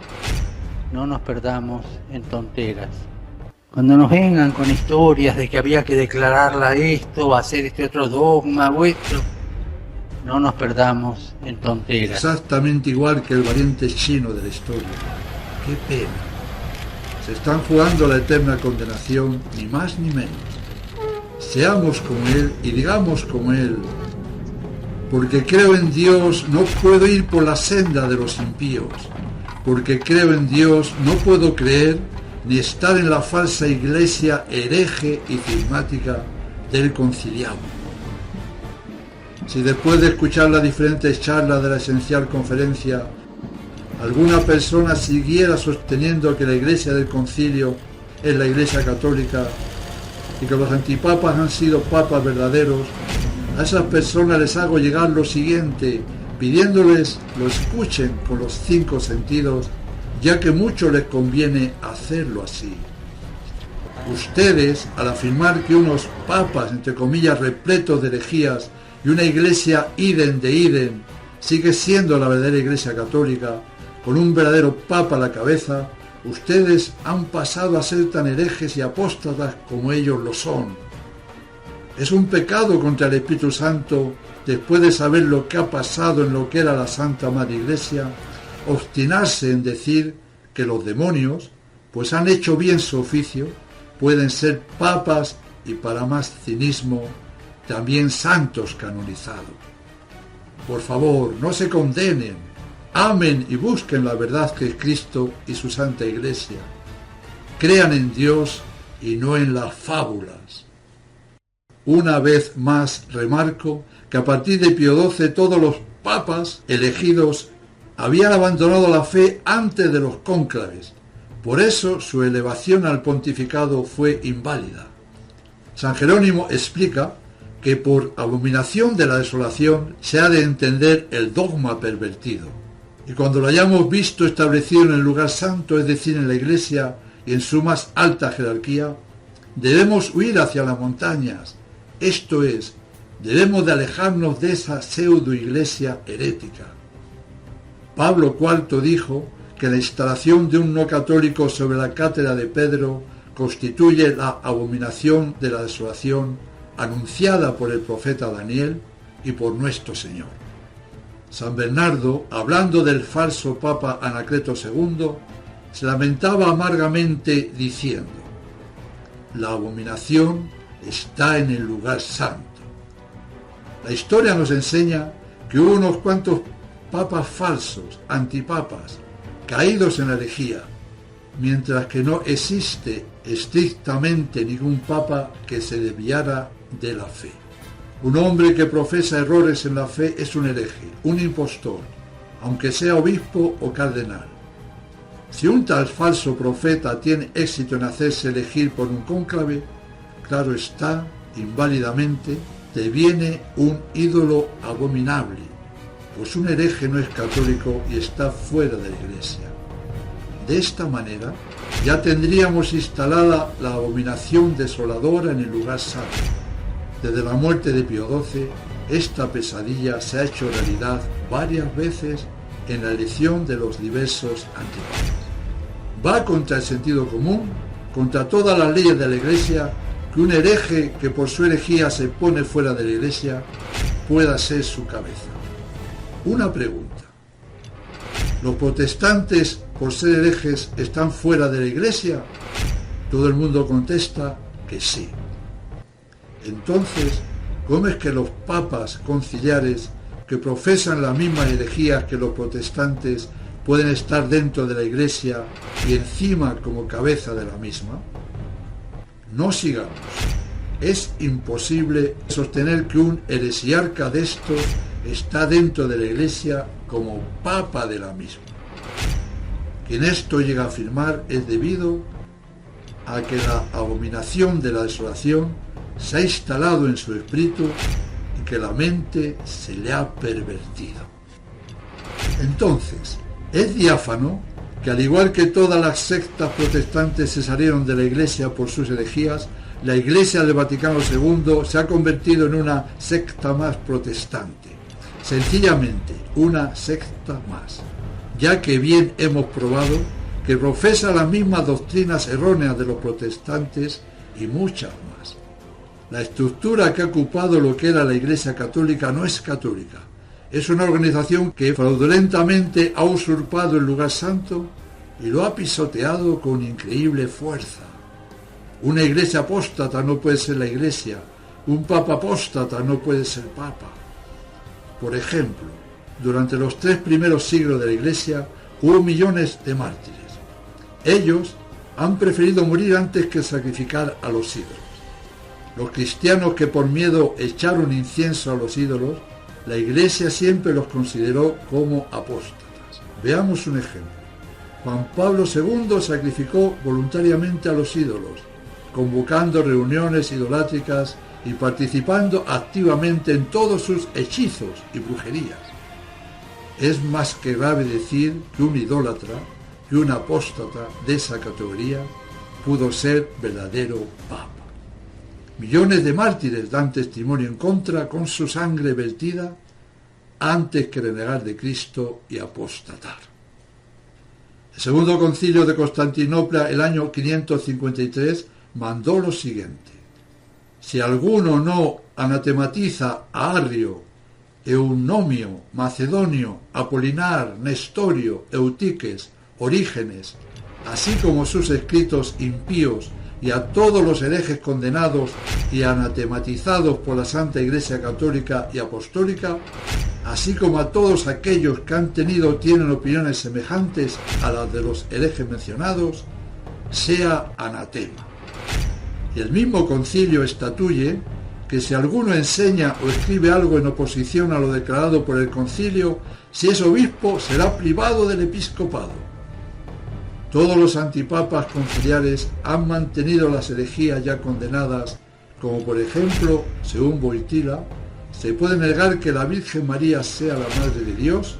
no nos perdamos en tonteras. Cuando nos vengan con historias de que había que declararla esto, o hacer este otro dogma o esto, no nos perdamos en tonteras. Exactamente igual que el valiente chino de la historia. ¡Qué pena! Se están jugando la eterna condenación, ni más ni menos. Seamos como él y digamos como él: porque creo en Dios, no puedo ir por la senda de los impíos. Porque creo en Dios, no puedo creer ni estar en la falsa iglesia hereje y cismática del conciliablo. Si después de escuchar las diferentes charlas de la esencial conferencia, alguna persona siguiera sosteniendo que la iglesia del concilio es la iglesia católica y que los antipapas han sido papas verdaderos, a esas personas les hago llegar lo siguiente, pidiéndoles lo escuchen con los 5 sentidos, ya que mucho les conviene hacerlo así. Ustedes, al afirmar que unos papas, entre comillas, repletos de herejías, y una iglesia idem de idem, sigue siendo la verdadera iglesia católica, con un verdadero papa a la cabeza, ustedes han pasado a ser tan herejes y apóstatas como ellos lo son. Es un pecado contra el Espíritu Santo, después de saber lo que ha pasado en lo que era la Santa Madre Iglesia, obstinarse en decir que los demonios, pues han hecho bien su oficio, pueden ser papas y, para más cinismo, también santos canonizados. Por favor, no se condenen, amen y busquen la verdad que es Cristo y su Santa Iglesia. Crean en Dios y no en las fábulas. Una vez más remarco que a partir de Pío XII todos los papas elegidos habían abandonado la fe antes de los cónclaves. Por eso su elevación al pontificado fue inválida. San Jerónimo explica que por abominación de la desolación se ha de entender el dogma pervertido. Y cuando lo hayamos visto establecido en el lugar santo, es decir, en la Iglesia y en su más alta jerarquía, debemos huir hacia las montañas. Esto es, debemos de alejarnos de esa pseudo-iglesia herética. Pablo IV dijo que la instalación de un no católico sobre la cátedra de Pedro constituye la abominación de la desolación anunciada por el profeta Daniel y por nuestro Señor. San Bernardo, hablando del falso Papa Anacleto II, se lamentaba amargamente diciendo: la abominación está en el lugar santo. La historia nos enseña que hubo unos cuantos papas falsos, antipapas, caídos en la herejía, mientras que no existe estrictamente ningún papa que se desviara de la fe. Un hombre que profesa errores en la fe es un hereje, un impostor, aunque sea obispo o cardenal. Si un tal falso profeta tiene éxito en hacerse elegir por un cónclave, claro está, inválidamente, deviene un ídolo abominable, pues un hereje no es católico y está fuera de la Iglesia. De esta manera, ya tendríamos instalada la abominación desoladora en el lugar santo. Desde la muerte de Pío XII, esta pesadilla se ha hecho realidad varias veces en la elección de los diversos antipapas. Va contra el sentido común, contra todas las leyes de la Iglesia, que un hereje que por su herejía se pone fuera de la Iglesia pueda ser su cabeza. Una pregunta: ¿los protestantes, por ser herejes, están fuera de la Iglesia? Todo el mundo contesta que sí. Entonces, ¿cómo es que los papas conciliares, que profesan las mismas herejías que los protestantes, pueden estar dentro de la Iglesia y encima como cabeza de la misma? No sigamos. Es imposible sostener que un heresiarca de estos está dentro de la Iglesia como papa de la misma. Quien esto llega a afirmar es debido a que la abominación de la desolación se ha instalado en su espíritu y que la mente se le ha pervertido. Entonces, es diáfano que al igual que todas las sectas protestantes se salieron de la Iglesia por sus herejías, la Iglesia del Vaticano II se ha convertido en una secta más protestante. Sencillamente, una secta más, ya que bien hemos probado que profesa las mismas doctrinas erróneas de los protestantes y muchas más. La estructura que ha ocupado lo que era la Iglesia Católica no es católica. Es una organización que fraudulentamente ha usurpado el lugar santo y lo ha pisoteado con increíble fuerza. Una iglesia apóstata no puede ser la iglesia, un papa apóstata no puede ser papa. Por ejemplo, durante los 3 primeros siglos de la iglesia hubo millones de mártires. Ellos han preferido morir antes que sacrificar a los ídolos. Los cristianos que por miedo echaron incienso a los ídolos, la Iglesia siempre los consideró como apóstatas. Veamos un ejemplo. Juan Pablo II sacrificó voluntariamente a los ídolos, convocando reuniones idolátricas y participando activamente en todos sus hechizos y brujerías. Es más que grave decir que un idólatra y un apóstata de esa categoría pudo ser verdadero papa. Millones de mártires dan testimonio en contra con su sangre vertida antes que renegar de Cristo y apostatar. El Segundo Concilio de Constantinopla, el año 553, mandó lo siguiente: si alguno no anatematiza a Arrio, Eunomio, Macedonio, Apolinar, Nestorio, Eutiques, Orígenes, así como sus escritos impíos, y a todos los herejes condenados y anatematizados por la Santa Iglesia Católica y Apostólica, así como a todos aquellos que han tenido o tienen opiniones semejantes a las de los herejes mencionados, sea anatema. Y el mismo concilio estatuye que si alguno enseña o escribe algo en oposición a lo declarado por el concilio, si es obispo, será privado del episcopado. Todos los antipapas conciliares han mantenido las herejías ya condenadas, como por ejemplo, según Wojtyla, se puede negar que la Virgen María sea la Madre de Dios,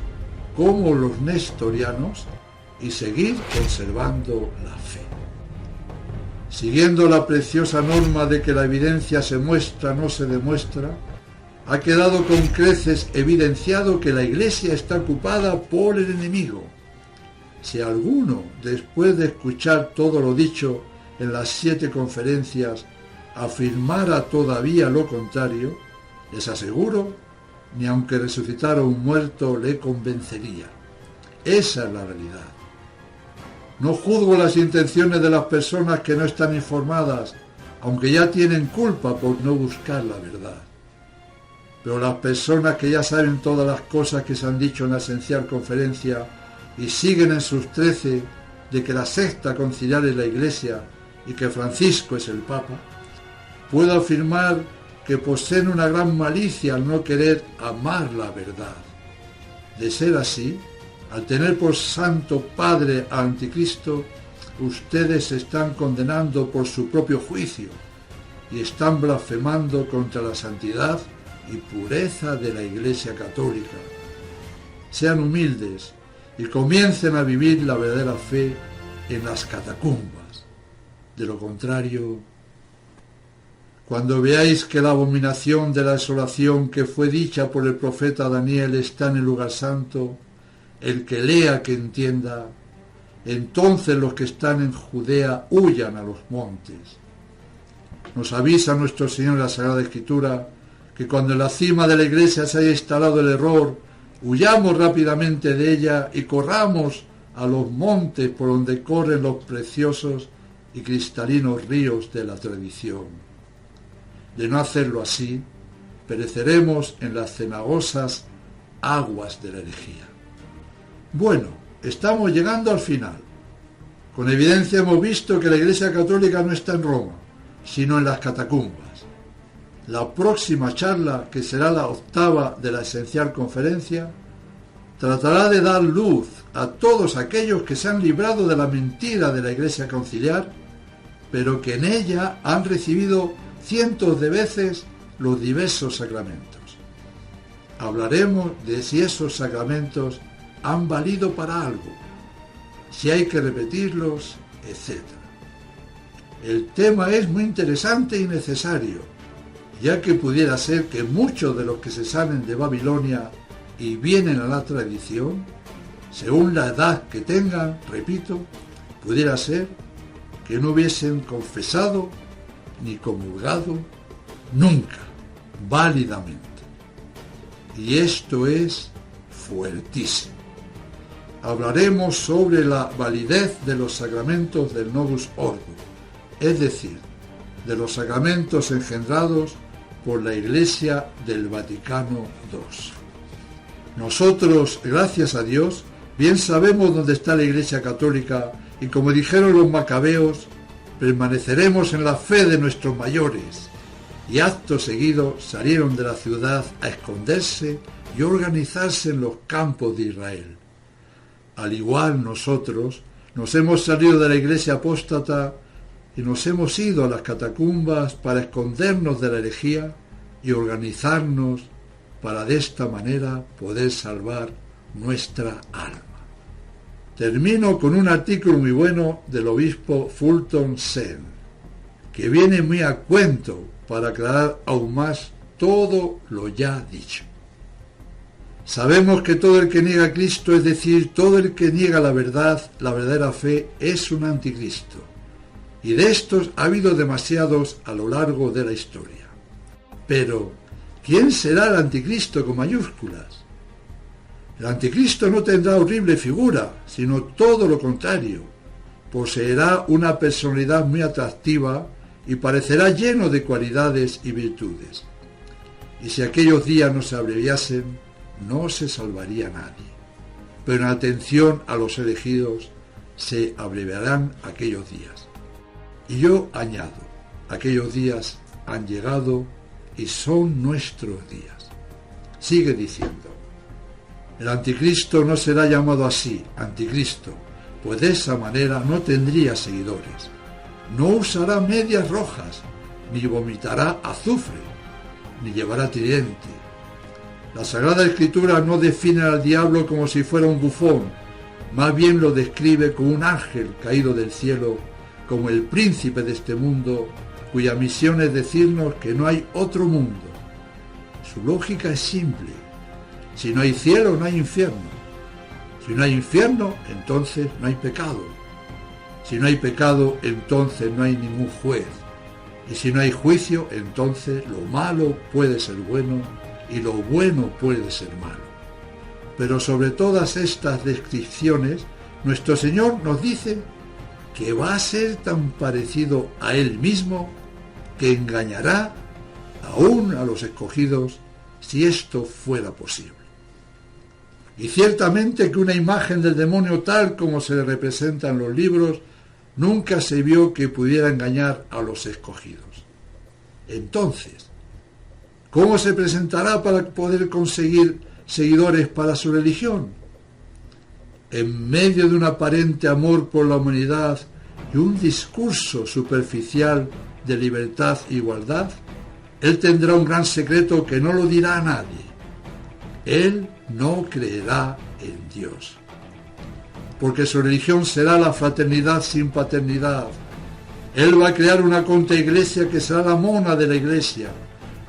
como los nestorianos, y seguir conservando la fe. Siguiendo la preciosa norma de que la evidencia se muestra, no se demuestra, ha quedado con creces evidenciado que la Iglesia está ocupada por el enemigo. Si alguno, después de escuchar todo lo dicho en las 7 conferencias, afirmara todavía lo contrario, les aseguro, ni aunque resucitara un muerto le convencería. Esa es la realidad. No juzgo las intenciones de las personas que no están informadas, aunque ya tienen culpa por no buscar la verdad. Pero las personas que ya saben todas las cosas que se han dicho en la esencial conferencia y siguen en sus 13 de que la secta conciliar es la Iglesia y que Francisco es el Papa, puedo afirmar que poseen una gran malicia al no querer amar la verdad. De ser así, al tener por santo padre al anticristo, ustedes se están condenando por su propio juicio y están blasfemando contra la santidad y pureza de la Iglesia Católica. Sean humildes y comiencen a vivir la verdadera fe en las catacumbas. De lo contrario, cuando veáis que la abominación de la desolación que fue dicha por el profeta Daniel está en el lugar santo, el que lea que entienda, entonces los que están en Judea huyan a los montes. Nos avisa nuestro Señor en la Sagrada Escritura que cuando en la cima de la iglesia se haya instalado el error, huyamos rápidamente de ella y corramos a los montes por donde corren los preciosos y cristalinos ríos de la tradición. De no hacerlo así, pereceremos en las cenagosas aguas de la herejía. Bueno, estamos llegando al final. Con evidencia hemos visto que la Iglesia Católica no está en Roma, sino en las catacumbas. La próxima charla, que será la 8ª de la esencial conferencia, tratará de dar luz a todos aquellos que se han librado de la mentira de la Iglesia conciliar, pero que en ella han recibido cientos de veces los diversos sacramentos. Hablaremos de si esos sacramentos han valido para algo. si hay que repetirlos, etc. El tema es muy interesante y necesario, ya que pudiera ser que muchos de los que se salen de Babilonia y vienen a la tradición, según la edad que tengan, repito, pudiera ser que no hubiesen confesado ni comulgado nunca, válidamente. Y esto es fuertísimo. Hablaremos sobre la validez de los sacramentos del Novus Ordo, es decir, de los sacramentos engendrados por la Iglesia del Vaticano II. Nosotros, gracias a Dios, bien sabemos dónde está la Iglesia Católica y, como dijeron los macabeos, permaneceremos en la fe de nuestros mayores. Y acto seguido salieron de la ciudad a esconderse y organizarse en los campos de Israel. Al igual nosotros nos hemos salido de la Iglesia apóstata y nos hemos ido a las catacumbas para escondernos de la herejía y organizarnos para de esta manera poder salvar nuestra alma. Termino con un artículo muy bueno del obispo Fulton Sheen, que viene muy a cuento para aclarar aún más todo lo ya dicho. Sabemos que todo el que niega a Cristo, es decir, todo el que niega la verdad, la verdadera fe, es un anticristo. Y de estos ha habido demasiados a lo largo de la historia. Pero, ¿quién será el anticristo con mayúsculas? El anticristo no tendrá horrible figura, sino todo lo contrario. Poseerá una personalidad muy atractiva y parecerá lleno de cualidades y virtudes. Y si aquellos días no se abreviasen, no se salvaría nadie. Pero en atención a los elegidos, se abreviarán aquellos días. Y yo añado, aquellos días han llegado y son nuestros días. Sigue diciendo, el anticristo no será llamado así, anticristo, pues de esa manera no tendría seguidores. No usará medias rojas, ni vomitará azufre, ni llevará tridente. La Sagrada Escritura no define al diablo como si fuera un bufón, más bien lo describe como un ángel caído del cielo, como el príncipe de este mundo, cuya misión es decirnos que no hay otro mundo. Su lógica es simple. Si no hay cielo, no hay infierno. Si no hay infierno, entonces no hay pecado. Si no hay pecado, entonces no hay ningún juez. Y si no hay juicio, entonces lo malo puede ser bueno y lo bueno puede ser malo. Pero sobre todas estas descripciones, nuestro Señor nos dice que va a ser tan parecido a Él mismo que engañará aún a los escogidos si esto fuera posible. Y ciertamente que una imagen del demonio tal como se le representa en los libros nunca se vio que pudiera engañar a los escogidos. Entonces, ¿cómo se presentará para poder conseguir seguidores para su religión? En medio de un aparente amor por la humanidad y un discurso superficial de libertad e igualdad, él tendrá un gran secreto que no lo dirá a nadie. Él no creerá en Dios, porque su religión será la fraternidad sin paternidad. Él va a crear una contraiglesia que será la mona de la iglesia,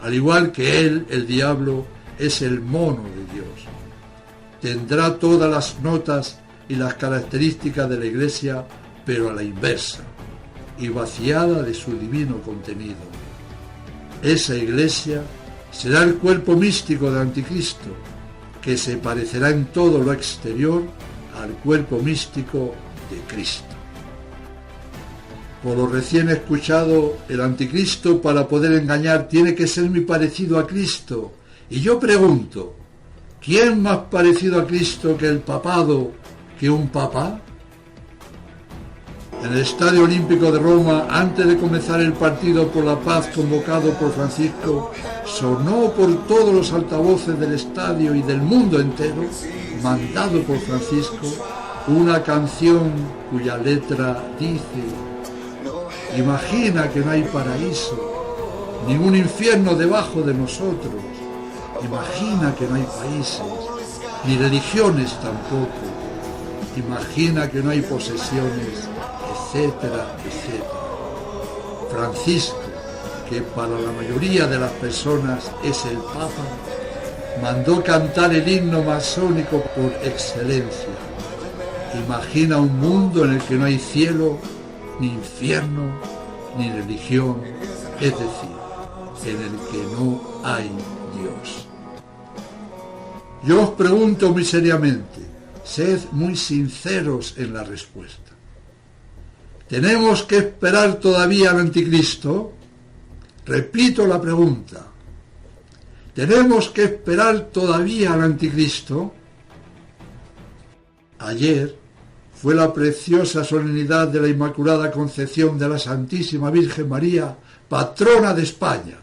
al igual que él, el diablo, es el mono de Dios. Tendrá todas las notas y las características de la iglesia, pero a la inversa, y vaciada de su divino contenido. Esa iglesia será el cuerpo místico del anticristo, que se parecerá en todo lo exterior al cuerpo místico de Cristo. Por lo recién escuchado, el anticristo para poder engañar tiene que ser muy parecido a Cristo. Y yo pregunto, ¿quién más parecido a Cristo que el papado que un papa? En el Estadio Olímpico de Roma, antes de comenzar el partido por la paz convocado por Francisco, sonó por todos los altavoces del estadio y del mundo entero, mandado por Francisco, una canción cuya letra dice: imagina que no hay paraíso, ningún infierno debajo de nosotros. Imagina que no hay países, ni religiones tampoco. imagina que no hay posesiones, etcétera, etcétera. Francisco, que para la mayoría de las personas es el Papa, mandó cantar el himno masónico por excelencia. Imagina un mundo en el que no hay cielo, ni infierno, ni religión, es decir, en el que no hay Dios. Yo os pregunto muy seriamente, sed muy sinceros en la respuesta. ¿Tenemos que esperar todavía al anticristo? Repito la pregunta. ¿Tenemos que esperar todavía al anticristo? Ayer fue la preciosa solemnidad de la Inmaculada Concepción de la Santísima Virgen María, patrona de España,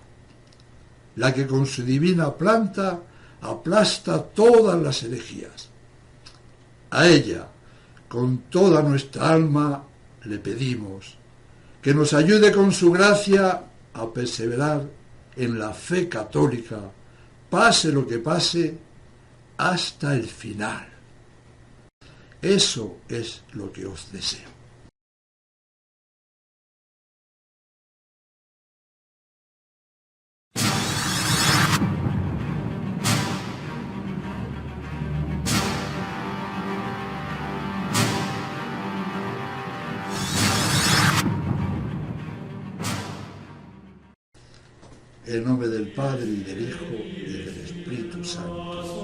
la que con su divina planta aplasta todas las herejías. A ella, con toda nuestra alma, le pedimos que nos ayude con su gracia a perseverar en la fe católica, pase lo que pase, hasta el final. Eso es lo que os deseo. En nombre del Padre, y del Hijo, y del Espíritu Santo.